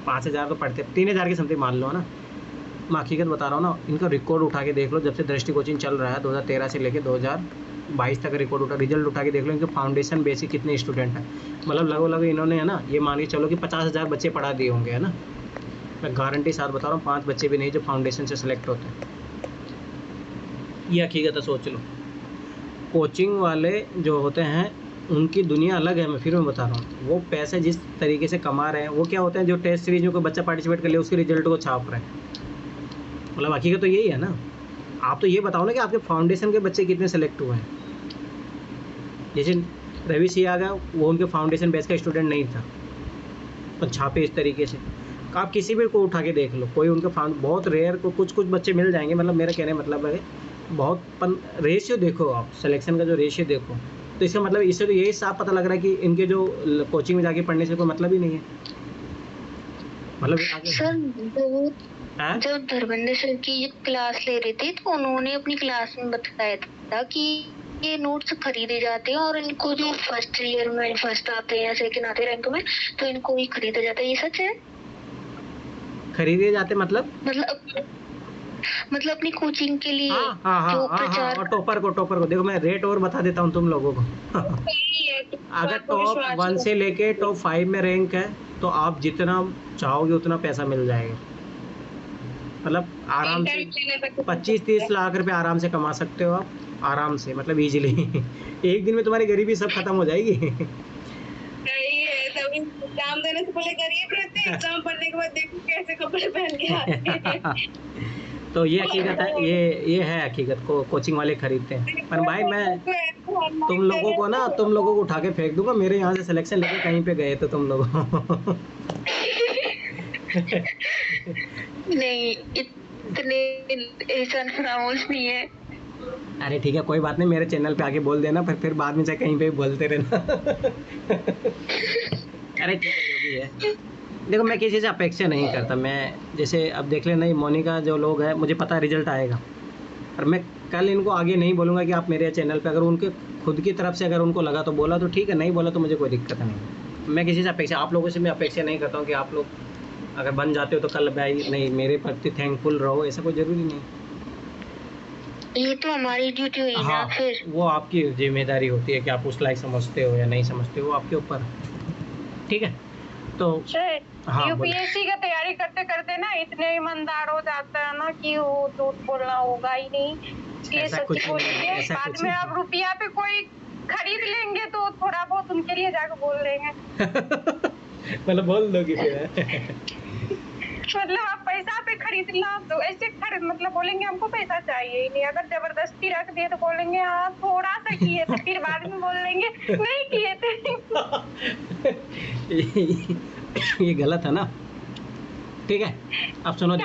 5000 तो पढ़ते, 3000 के समथिंग मान लो ना। मैं हकीकत बता रहा हूँ ना, इनका रिकॉर्ड उठा के देख लो, जब से दृष्टि कोचिंग चल रहा है 2013 से लेके 2022 तक रिकॉर्ड रिजल्ट उठा के देख लो, इनके फाउंडेशन बेसिक कितने स्टूडेंट हैं। मतलब लगभग इन्होंने है ना, ये मान के चलो कि 50,000 बच्चे पढ़ा दिए होंगे, है ना। मैं गारंटी साथ बता रहा हूँ, 5 बच्चे भी नहीं जो फाउंडेशन से सेलेक्ट होते हैं। ये हकीकत है, सोच लो। कोचिंग वाले जो होते हैं उनकी दुनिया अलग है। मैं फिर मैं बता रहा हूँ, वो पैसे जिस तरीके से कमा रहे हैं, वो क्या होते हैं, जो टेस्ट सीरीज में कोई बच्चा पार्टिसिपेट कर ले उसके रिजल्ट को छाप रहे हैं। मतलब हकीकत तो यही है ना। आप तो ये बताओ ना कि आपके फाउंडेशन के बच्चे कितने सेलेक्ट हुए हैं। जैसे रवि सिंह आ गया, वो उनके फाउंडेशन बैच का स्टूडेंट नहीं था, तो छापे इस तरीके से। आप किसी भी को उठा के देख लो, कोई उनके बहुत रेयर को कुछ बच्चे मिल जाएंगे। मतलब मेरा कहने मतलब है बहुत, रेशियो देखो आप, सिलेक्शन का जो रेशियो देखो, तो इसका मतलब इससे तो यही साफ पता लग रहा है कि इनके जो कोचिंग में जाके पढ़ने से कोई मतलब ही नहीं है। मतलब सर जब धर्मेंद्र सर की क्लास ले रहे थे, तो उन्होंने अपनी क्लास में बताया था कि ये नोट्स खरीदे जाते हैं, और इनको जो फर्स्ट ईयर में फर्स्ट आते हैं या सेकंड आते हैं रैंक में, तो इनको भी खरीदा जाता है। ये सच है? खरीदे जाते मतलब अपनी कोचिंग के लिए जो प्रचार। और टॉपर को देखो, मैं रेट और बता देता हूँ तुम लोगों को अगर टॉप 1 से लेके टॉप 5 में रैंक है, तो आप जितना चाहोगे उतना पैसा मिल जाएगा। मतलब आराम से 25-30 लाख रुपए आराम से कमा सकते हो आप, आराम से, मतलब इजीली एक दिन में तुम्हारी गरीबी सब खत्म हो जाएगी। एग्जाम देने से पहले गरीब रहते हैं, एग्जाम पढ़ने के बाद देखो कैसे कपड़े पहन के आते हैं। तो ये हकीकत है, ये है हकीकत को कोचिंग वाले खरीदते हैं। पर भाई मैं तुम लोगों को उठा के फेंक दूंगा, मेरे यहाँ से सिलेक्शन लेके कहीं पे गए तो तुम लोग नहीं, इतने ऐसा खामोश नहीं है। अरे ठीक है, कोई बात नहीं, मेरे चैनल पे आके बोल देना, फिर बाद में चाहे कहीं पे भी बोलते रहना अरे ठीक है, जो भी है। देखो मैं किसी से अपेक्षा नहीं करता। मैं जैसे अब देख लेना, ये मोनिका जो लोग हैं, मुझे पता है रिजल्ट आएगा, और मैं कल इनको आगे नहीं बोलूँगा कि आप मेरे चैनल पे, अगर उनके खुद की तरफ से अगर उनको लगा तो बोला, तो ठीक है, नहीं बोला तो मुझे कोई दिक्कत नहीं। मैं किसी से अपेक्षा, आप लोगों से मैं अपेक्षा नहीं करता हूँ कि आप लोग अगर बन जाते हो तो कल भाई नहीं मेरे प्रति थैंकफुल रहो, ऐसा कोई ज़रूरी नहीं। ये तो हमारी ड्यूटी हुई ना हाँ, फिर। वो आपकी जिम्मेदारी होती है कि आप उस लायक समझते हो या नहीं समझते हो, आपके ऊपर। ठीक है, तो हाँ बोलो। यूपीएससी का तैयारी करते करते ना इतने ईमानदार हो जाता है ना कि वो झूठ बोलना होगा ही नहीं, इसलिए ऐसा सच कुछ नहीं, बोलिए। ऐसा बाद कुछ में नहीं। आप रुपया पे कोई खरीद लेंगे तो थोड़ा बहुत उनके लिए जाकर बोल देंगे। मतलब बोल दोगी फिर? मतलब आप पैसा पे खरीदना तो ऐसे मतलब बोलेंगे हमको पैसा चाहिए ही नहीं। अगर जबरदस्ती रख दिए तो बोलेंगे हाँ थोड़ा सा किए थे, फिर बाद में बोल देंगे नहीं किए थे। ये गलत है ना। ठीक है, अब सुनो।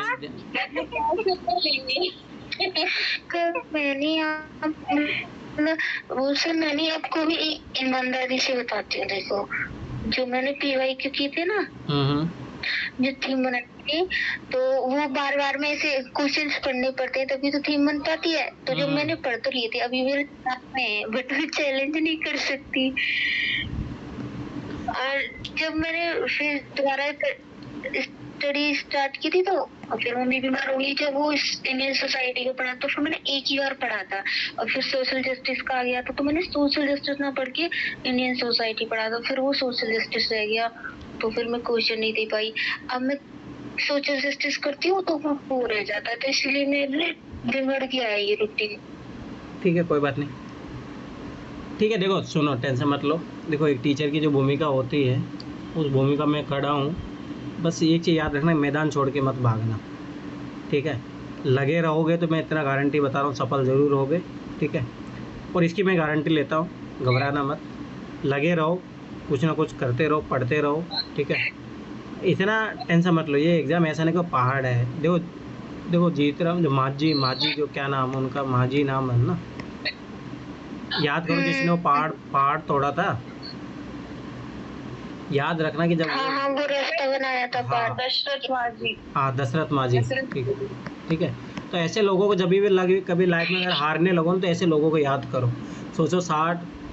मैंने आपको भी ईमानदारी से बताती हूँ। देखो, जो मैंने PYQ की थी ना, जो थीम बनाई थी, तो वो बार बार में ऐसे क्वेश्चंस पढ़ने पड़ते हैं तभी तो थीम बन पाती है। तो जब मैंने पढ़ तो लिए थे, अभी मेरे साथ में, बट मैं चैलेंज नहीं कर सकती। और जब मैंने फिर दोबारा स्टडी स्टार्ट की थी तो फिर मम्मी बीमार हो गई। जब वो इंडियन सोसाइटी को पढ़ा तो फिर मैंने एक ही बार पढ़ा था। और फिर सोशल जस्टिस का आ गया तो मैंने सोशल जस्टिस ना पढ़ के इंडियन सोसाइटी पढ़ा था। फिर वो सोशल जस्टिस रह गया तो फिर मैं क्वेश्चन नहीं दे पाई। अब मैं सोशल जस्टिस करती हूँ तो वो रह जाता है, तो इसलिए मैंने बिगड़ गया है ये रूटीन। ठीक है, कोई बात नहीं। ठीक है, देखो सुनो, टेंशन मत लो। देखो, एक टीचर की जो भूमिका होती है, उस भूमिका में खड़ा हूँ। बस एक चीज़ याद रखना, मैदान छोड़ के मत भागना। ठीक है, लगे रहोगे तो मैं इतना गारंटी बता रहा हूँ, सफल ज़रूर होगे। ठीक है, और इसकी मैं गारंटी लेता हूँ, घबराना मत। लगे रहो, कुछ ना कुछ करते रहो, पढ़ते रहो। ठीक है, इतना टेंशन मत लो। ये एग्ज़ाम ऐसा नहीं कि पहाड़ है। देखो देखो, जीत रहा हूँ। जो माझी जो क्या नाम है उनका, माझी नाम है ना, याद करो जिसने वो पहाड़ तोड़ा था। याद रखना कि जब हाँ, वो रास्ता बनाया था हाँ, दशरथ माझी। हाँ, दशरथ माझी। ठीक है, तो ऐसे लोगों को जब भी लगे, कभी लाइफ में अगर हारने लगो तो ऐसे लोगों को याद करो। सोचो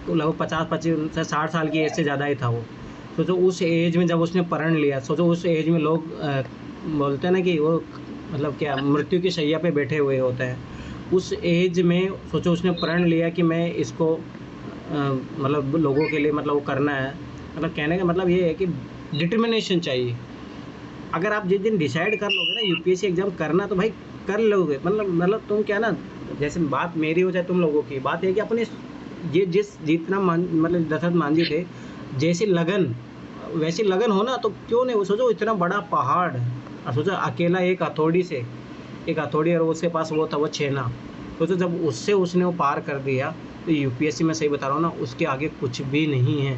लगभग 50-55 से 60 साल की एज से ज़्यादा ही था वो। सोचो उस एज में जब उसने प्रण लिया, सोचो उस एज में लोग बोलते हैं ना कि वो मतलब क्या, मृत्यु की शैया पे बैठे हुए होते हैं। उस एज में सोचो उसने प्रण लिया कि मैं इसको मतलब लोगों के लिए मतलब वो करना है। मतलब कहने का मतलब ये है कि डिटर्मिनेशन चाहिए। अगर आप जिस दिन डिसाइड कर लोगे ना यूपीएससी एग्ज़ाम करना, तो भाई कर लोगे। मतलब तुम क्या ना, जैसे बात मेरी हो चाहे तुम लोगों की, बात है कि अपने ये जितना मतलब दशरथ मांझी थे, जैसी लगन वैसी लगन हो ना, तो क्यों नहीं। वो सोचो इतना बड़ा पहाड़, और सोचो अकेला एक हथौड़ी और उसके पास वो था वो छेना। सोचो जब उससे उसने वो पार कर दिया, तो यूपीएससी में सही बता रहा हूँ ना, उसके आगे कुछ भी नहीं है।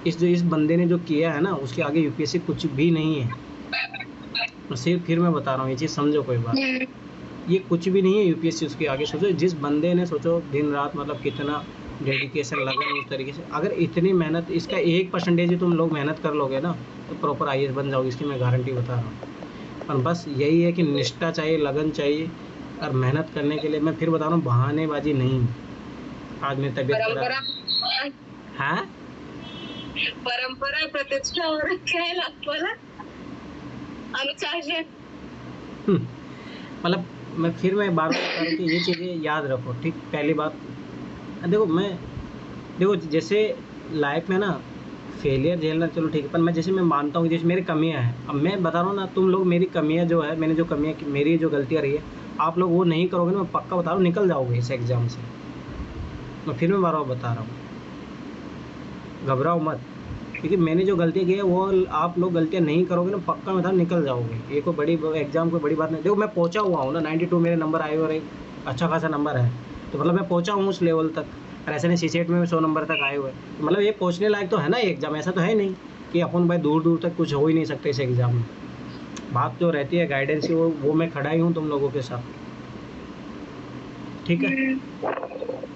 इस बंदे ने जो किया है ना, उसके आगे यूपीएससी कुछ भी नहीं है। फिर मैं बता रहा हूँ, ये चीज़ समझो कोई बात, ये कुछ भी नहीं है यूपीएससी उसके आगे। सोचो जिस बंदे ने, सोचो दिन रात मतलब कितना डेडिकेशन लगन उस तरीके से, अगर इतनी मेहनत, इसका 1% ही तुम लोग मेहनत कर लोगे ना, तो प्रॉपर आईएएस बन जाओगे, इसकी मैं गारंटी बता रहा हूँ। पर बस यही है कि निष्ठा चाहिए, लगन चाहिए, और मेहनत करने के लिए मैं फिर बता रहा हूँ, बहानेबाजी नहीं। आज मेरी तबीयत खराब है, परंपरा प्रतिष्ठा हो रखा है लगभग अनुशासन। मतलब मैं बार बार बता रहा हूँ कि ये चीज़ें याद रखो। ठीक, पहली बात देखो जैसे लाइफ में ना फेलियर झेलना चलो ठीक है, पर मैं मानता हूँ कि जैसे मेरी कमियाँ हैं। अब मैं बता रहा हूँ ना, तुम लोग मेरी कमियाँ जो है, मैंने जो कमियाँ, मेरी जो गलतियाँ रही है, आप लोग वो नहीं करोगे ना, मैं पक्का बता रहा हूँ निकल जाओगे इस एग्ज़ाम से। मैं बार बता रहा हूँ, घबराओ मत, क्योंकि मैंने जो गलतियाँ की है वो आप लोग गलतियाँ नहीं करोगे ना, पक्का मैं निकल जाओगे। ये कोई बड़ी एग्ज़ाम कोई बड़ी बात नहीं। देखो मैं पहुँचा हुआ हूँ ना, 92 मेरे नंबर आए हुए, अच्छा खासा नंबर है, तो मतलब मैं पहुँचा हूँ उस लेवल तक। और ऐसे नहीं सीसेट में 100 नंबर तक आए हुए, तो मतलब ये पहुँचने लायक तो है ना ये एग्ज़ाम। ऐसा तो है नहीं कि अपन भाई दूर दूर तक कुछ हो ही नहीं सकते इस एग्ज़ाम में। बात जो रहती है गाइडेंस की, वो मैं खड़ा ही हूँ तुम लोगों के साथ। ठीक है,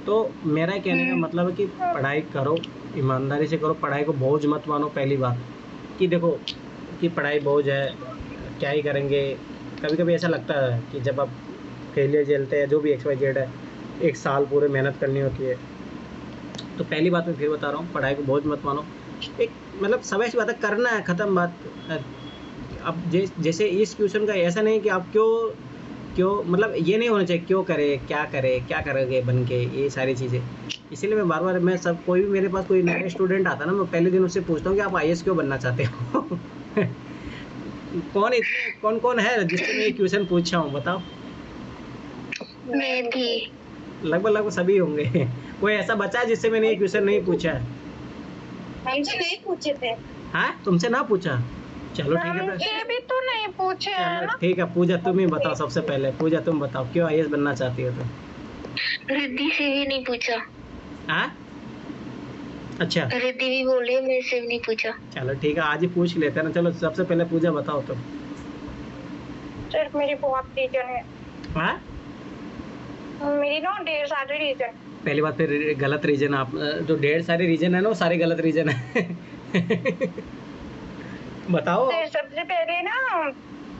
तो मेरा कहने का मतलब है कि पढ़ाई करो, ईमानदारी से करो, पढ़ाई को बोझ मत मानो। पहली बात कि देखो कि पढ़ाई बोझ है, क्या ही करेंगे। कभी कभी ऐसा लगता है कि जब आप फेलियर झेलते हैं, जो भी XYZ है, 1 साल पूरे मेहनत करनी होती है। तो पहली बात मैं फिर बता रहा हूँ, पढ़ाई को बोझ मत मानो। एक मतलब सब ऐसी बात है, करना है, ख़त्म बात। अब जैसे इस क्वेश्चन का ऐसा नहीं कि आप क्यों क्यों, मतलब ये नहीं होना चाहिए क्यों करे, क्या करोगे बन के, ये सारी चीज़ें। इसीलिए मैं बार बार, मैं सब, कोई भी मेरे पास कोई नया स्टूडेंट आता है ना, मैं पहले दिन उससे पूछता हूँ कि आप आईएएस क्यों बनना चाहते हो। कौन कौन है जिससे मैं ये क्वेश्चन पूछा हूँ, बताओ। मैं भी। लगभग सभी होंगे। कोई ऐसा बचा है जिससे मैंने ये क्वेश्चन नहीं पूछा है? हमसे नहीं पूछे थे। हाँ, तुमसे ना पूछा? चलो ठीक है ये भी तो नहीं पूछे है चलो ना। ठीक है, पूजा तुम ही बताओ सबसे पहले। पूजा तुम बताओ क्यों आईएएस बनना चाहती हो तुम? रिद्धि से भी नहीं पूछा। हाँ, अच्छा रिद्धि भी बोले, मेरे से भी नहीं पूछा। चलो ठीक है, आज ही पूछ लेते हैं ना। चलो सबसे पहले पूजा बताओ तुम। सिर्फ मेरी बहुत रीजन है, हाँ, मेरी ना ढेर सारे रीजन। पहली बात, फिर गलत रीजन। आप जो ढेर सारे रीजन है ना, वो सारे गलत रीजन है। बताओ। तो सबसे पहले ना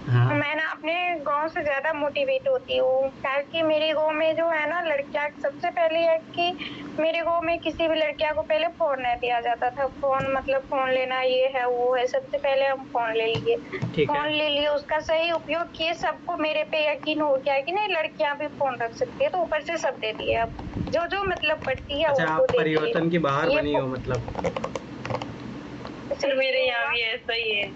हाँ, मैं ना अपने गांव से ज्यादा मोटिवेट होती हूँ, क्योंकि मेरे गांव में जो है ना लड़कियां, सबसे पहले है कि मेरे गांव में किसी भी लड़कियां को पहले फोन नहीं दिया जाता था। फोन मतलब फोन लेना ये है वो है, सबसे पहले हम फोन ले लिए। ठीक फोन है। ले लिए, उसका सही उपयोग किए, सबको मेरे पे यकीन हो गया कि नहीं लड़कियां भी फोन रख सकती है, तो ऊपर से सब दे दिए। अब जो मतलब पड़ती है अच्छा, उनको आप दे दिए। परिवर्तन की बाहर ये बनी हो मतलब। सर मेरे यहाँ भी ऐसा ही है।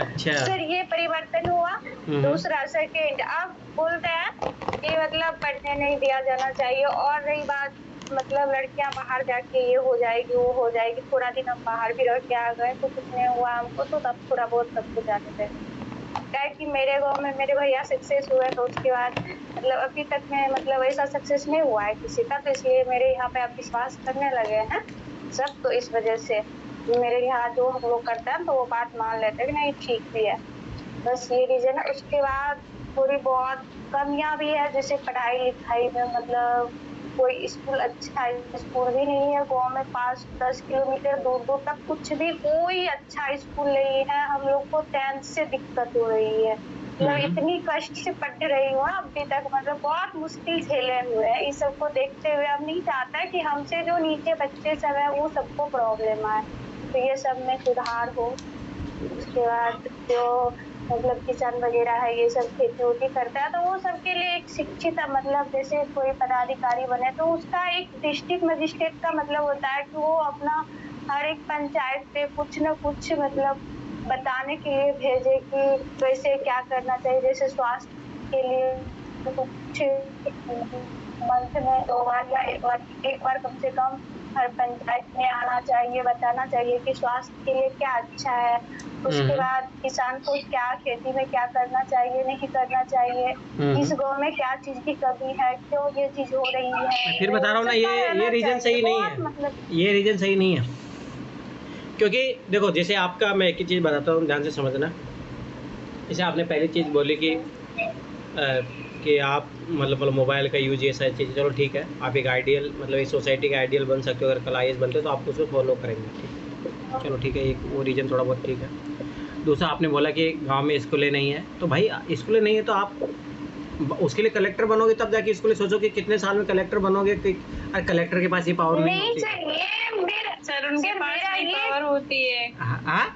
अच्छा। सर ये परिवर्तन हुआ। हम्म। दूसरा सेकेंड, अब बोलते हैं कि मतलब पढ़ने नहीं दिया जाना चाहिए। और रही बात मतलब लड़कियां बाहर जाके ये हो जाएगी वो हो जाएगी, थोड़ा दिन हम बाहर भी रह के आ गए तो कुछ नहीं हुआ हमको, तो तब थोड़ा बहुत सबको जाने देंगे। क्या है कि मेरे गांव में मेरे भैया सक्सेस हुए, तो उसके बाद मतलब अभी तक में मतलब ऐसा सक्सेस नहीं हुआ है किसी का, तो इसलिए मेरे यहाँ पे अब विश्वास करने लगे हैं सब। तो इस वजह से मेरे यहाँ जो हम लोग करते हैं तो वो बात मान लेते हैं कि नहीं ठीक भी है। बस ये रीजन है। उसके बाद थोड़ी बहुत कमियां भी है, जैसे पढ़ाई लिखाई में, मतलब कोई स्कूल, अच्छा स्कूल भी नहीं है गाँव में। 5-10 किलोमीटर दूर दूर तक कुछ भी कोई अच्छा स्कूल नहीं है। हम लोग को 10th से दिक्कत हो रही है, मतलब इतनी कष्ट से पढ़ रही हूँ अभी तक, मतलब बहुत मुश्किल झेले हुए हैं। इस सबको देखते हुए अब नहीं चाहता है कि हमसे जो नीचे बच्चे सब है वो सबको प्रॉब्लम आए, तो ये सब में सुधार हो। उसके बाद जो मतलब किसान वगैरह है ये सब खेती वेती करता है, तो वो सबके लिए एक शिक्षित मतलब जैसे कोई पदाधिकारी बने, तो उसका एक डिस्ट्रिक्ट मजिस्ट्रेट का मतलब होता है कि वो अपना हर एक पंचायत पे कुछ न कुछ मतलब बताने के लिए भेजे कि कैसे क्या करना चाहिए। जैसे स्वास्थ्य के लिए तो कुछ मंथ में 2 बार या एक बार कम से कम हर पंचायत में आना चाहिए, बताना चाहिए कि स्वास्थ्य के लिए क्या अच्छा है। उसके बाद किसान को क्या खेती में क्या करना चाहिए नहीं करना चाहिए, किस गांव में क्या चीज की कमी है, क्यों ये चीज हो रही है। मैं फिर बता रहा हूँ ना, ये रीजन सही नहीं है, मतलब ये रीजन सही नहीं है। क्योंकि देखो, जैसे आपका, मैं एक ही चीज़ बताता हूँ, ध्यान से समझना। जैसे आपने पहली चीज़ बोली कि आप मतलब मोबाइल का यूज, ये सारी चीज़ें, चलो ठीक है, आप एक आइडियल मतलब इस सोसाइटी का आइडियल बन सकते हो। अगर कल आईएएस बनते हो तो आपको उसको फॉलो करेंगे, ठीक, चलो ठीक है, एक वो रीज़न थोड़ा बहुत ठीक है। दूसरा आपने बोला कि गांव में स्कूलें नहीं है, तो भाई स्कूलें नहीं है तो आप उसके लिए कलेक्टर बनोगे, तब जाके स्कूलें सोचो कि कितने साल में कलेक्टर बनोगे। अरे कलेक्टर के पास ये पावर नहीं नहीं होती। चाहिए मेरा सर उनके पास ही पावर होती है। हाँ,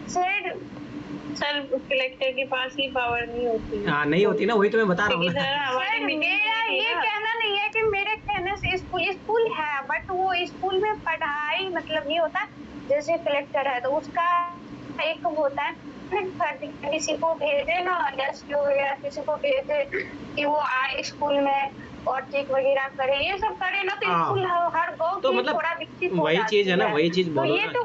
सर कलेक्टर के पास ही पावर नहीं होती। हाँ, नहीं होती ना, वही तो मैं बता रहा हूँ क्योंकि ना। सर हमारी मीटिंग मेरा ये कहना नहीं है कि मेरे कहने से स्कूल है, बट वो स्कूल में पढ़ाई मतलब नहीं होता। जैसे कलेक्टर है तो उसका एक होता है किसी को भेजे ना, या किसी को भेजे कि वो आए स्कूल में और चेक वगैरह करे, ये सब करे ना, तो स्कूल हर गाँव तो की मतलब थोड़ा विकसित हो वही चीज़ है ना, वही चीज़ तो बोलो ये ना तो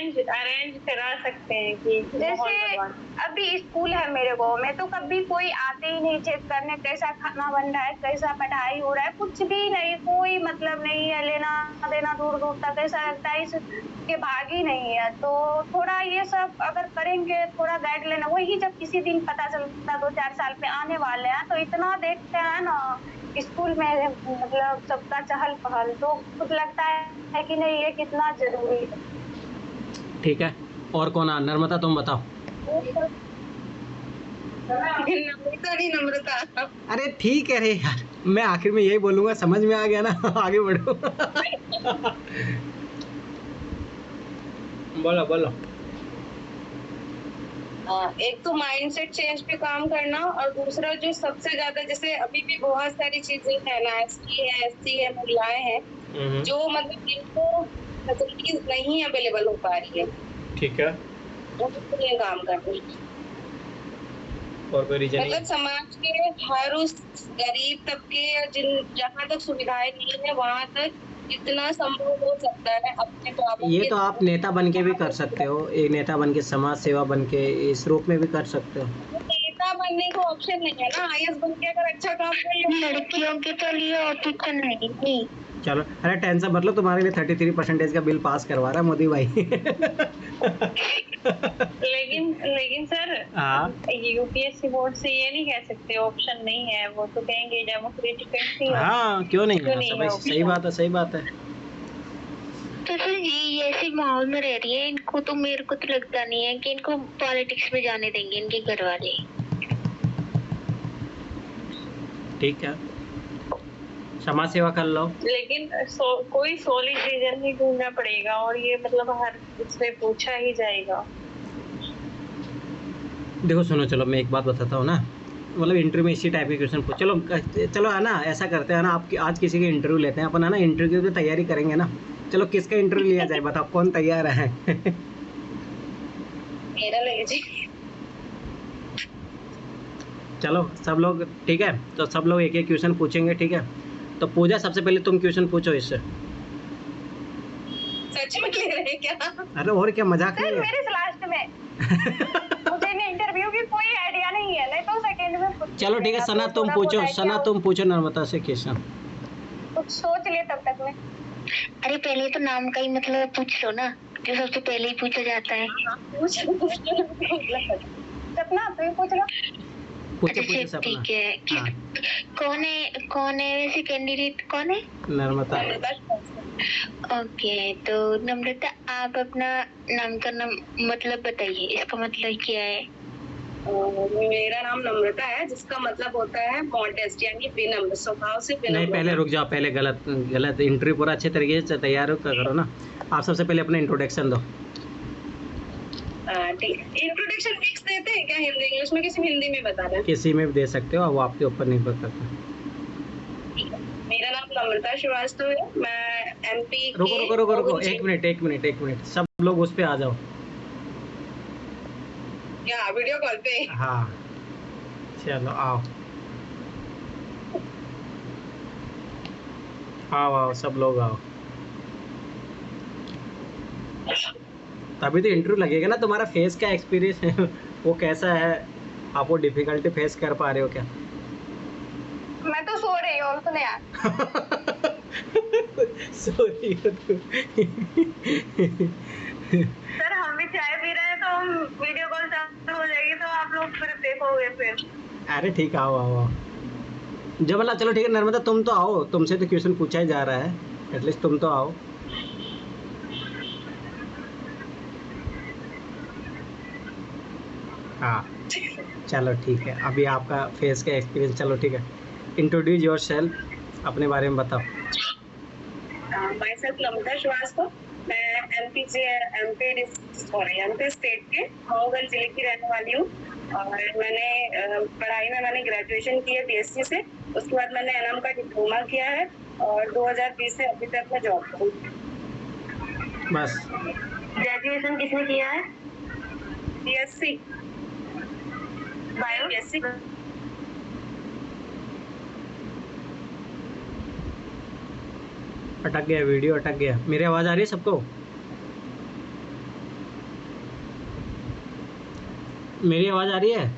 कि अरेंज करा सकते हैं कि जैसे अभी स्कूल है मेरे गाँव में, तो कभी कोई आते ही नहीं चेक करने कैसा खाना बन रहा है, कैसा पढ़ाई हो रहा है, कुछ भी नहीं, कोई मतलब नहीं है, लेना देना दूर दूर तक। ऐसा लगता है इसके भाग ही नहीं है। तो थोड़ा ये सब अगर करेंगे, थोड़ा गाइड लेना, वही जब किसी दिन पता चलता 2-4 साल पे आने वाले हैं, तो इतना देखते हैं ना स्कूल में मतलब सबका चहल पहल, तो खुद लगता है कि नहीं ये कितना जरूरी है। ठीक है। और कौन आ, नर्मदा तुम बताओ। नम्रता। अरे ठीक है रे यार, मैं आखिर में यही बोलूँगा, समझ में आ गया ना। आगे बढ़ो। बोलो बोलो। एक तो माइंडसेट चेंज पे काम करना, और दूसरा जो सबसे ज्यादा, जैसे अभी भी बहुत सारी चीजें हैं ना, एससी है, महिलाएं हैं जो मतलब जिनको फैसिलिटीज नहीं अवेलेबल हो पा रही है, ठीक है, उनके लिए काम करना। और कोई रीजन नहीं? मतलब समाज के हर उस गरीब तबके या जहाँ तक सुविधाएं नहीं है, वहाँ तक जितना संभव हो सकता है अपने पापा ये तो आप नेता बन के भी कर सकते हो, एक नेता बन के, समाज सेवा बन के, इस रूप में भी कर सकते हो। नेता बनने को ऑप्शन नहीं है ना, आईएएस बन के अगर अच्छा काम कर लो। लड़कियों के तो लिए ऑप्शन है नहीं। चलो, अरे टेंशन मतलब तुम्हारे लिए 33% का बिल पास करवा रहा है मोदी भाई। लेकिन सर, हाँ यूपीएससी बोर्ड से ये नहीं कह सकते ऑप्शन नहीं है, वो तो कहेंगे डेमोक्रेटिक कंट्री है। हाँ, क्यों नहीं है? नहीं है सही बात है, सही बात है। तो सर ये ऐसे माहौल में रह रही है, इनको तो, मेरे को तो लगता नहीं है कि इनको पॉलिटिक्स में जाने देंगे इनके घर वाले। ठीक है, समाज सेवा कर लो। लेकिन कोई सॉलिड रीजन ही ढूंढना पड़ेगा, और ये मतलब हर उससे पूछा ही जाएगा। देखो सुनो, चलो मैं एक बात बताता हूँ ना, मतलब इंटरव्यू में इसी टाइप के क्वेश्चन पूछ, चलो है ना, ऐसा करते हैं ना, आप आज किसी के इंटरव्यू लेते हैं अपन, है ना, इंटरव्यू की तैयारी करेंगे ना। चलो किसका इंटरव्यू लिया जाए, बताओ कौन तैयार है? मेरा लगे जी। चलो सब लोग, ठीक है, तो सब लोग एक एक क्वेश्चन पूछेंगे, ठीक है। तो पूजा, सबसे पहले तुम क्वेश्चन पूछो इससे। सच में कह रहे हैं क्या? अरे और क्या, मजाक सर नहीं है। मेरे लास्ट में मुझे इंटरव्यू की कोई आइडिया नहीं है, नहीं तो सेकंड में पूछ। चलो ठीक है, सना तुम पूछो, सना तुम पूछो नर्मदा से क्वेश्चन। कुछ सोच ले तब तक में। अरे पहले तो नाम का ही मतलब पूछ लो ना, जो सबसे पहले ही पूछा जाता है। सपना तुम पूछ लो। पूछो अच्छा, सपना। ठीक है। हाँ, कौन है वैसे कैंडिडेट, कौन है? नर्मदा। ओके, तो नम्रता आप अपना नाम का मतलब बताइए, इसका मतलब क्या है? मेरा नाम नम्रता है, जिसका मतलब होता है मॉडेस्ट, यानी विनम्र स्वभाव से। नहीं, पहले रुक जाओ, पहले गलत इंटरव्यू पूरा अच्छे तरीके से तैयार करो ना। आप सबसे पहले अपना इंट्रोडक्शन दो। इंट्रोडक्शन फिक्स देते हैं क्या, हिंदी इंग्लिश में? किसी हिंदी में बता दें? किसी में भी दे सकते हो, वो आपके ऊपर निर्भर करता है। मेरा नाम नम्रता श्रीवास्तव है, मैं एमपी के। रुको, एक मिनट, सब लोग उस पे आ जाओ। क्या वीडियो कॉल पे? हाँ, चलो आओ, सब लोग आओ। तभी तो इंटरव्यू लगेगा ना, तुम्हारा फेस का एक्सपीरियंस है वो कैसा है, आप वो डिफिकल्टी फेस कर पा रहे हो क्या? मैं तो सो रही हूँ, सुने यार। सॉरी सर हम भी चाय पी रहे हैं, तो हम वीडियो कॉल चालू हो जाएगी तो आप लोग फिर देखोगे फिर। अरे ठीक है, आओ। जब मतलब चलो ठीक है, नर्मदा तुम तो आओ, तुमसे तो क्वेश्चन पूछा ही जा रहा है, एटलीस्ट तुम तो आओ। हाँ चलो ठीक है, अभी आपका फेस का एक्सपीरियंस, चलो ठीक है, इंट्रोड्यूस योर सेल्फ, अपने बारे में बताओ। माय सेल्फ नम्रता श्रीवास्तव, मैं एमपी स्टेट के मऊगंज जिले की रहने वाली हूँ, और मैंने पढ़ाई में मैंने ग्रेजुएशन की है बीएससी से, उसके बाद मैंने एनएम का डिप्लोमा किया है, और 2020 से अभी तक मैं जॉब करूँ। बस ग्रेजुएशन किसने किया है? BSc bio. बीएससी। अटक गया, वीडियो अटक गया। मेरी आवाज़ आ रही है सबको? मेरी आवाज़ आ रही है?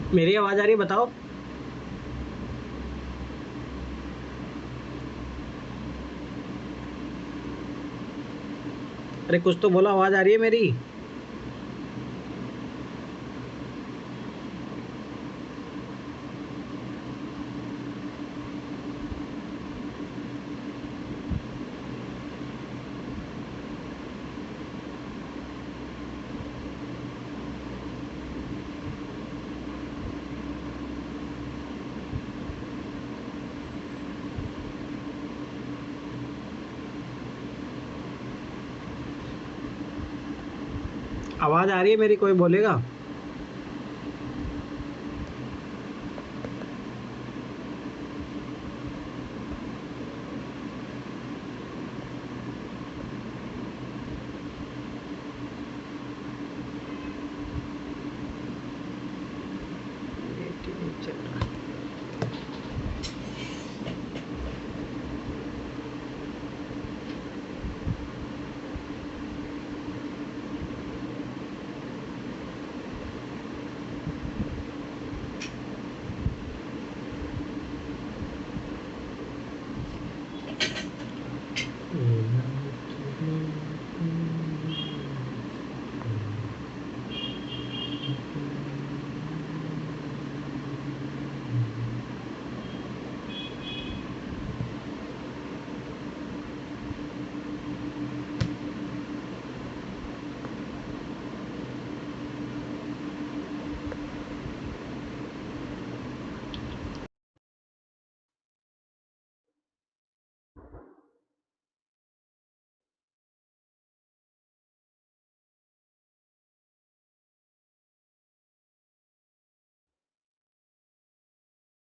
मेरी आवाज़ आ रही है, बताओ। अरे कुछ तो बोलो, आवाज़ आ रही है मेरी? आवाज़ आ रही है मेरी, कोई बोलेगा?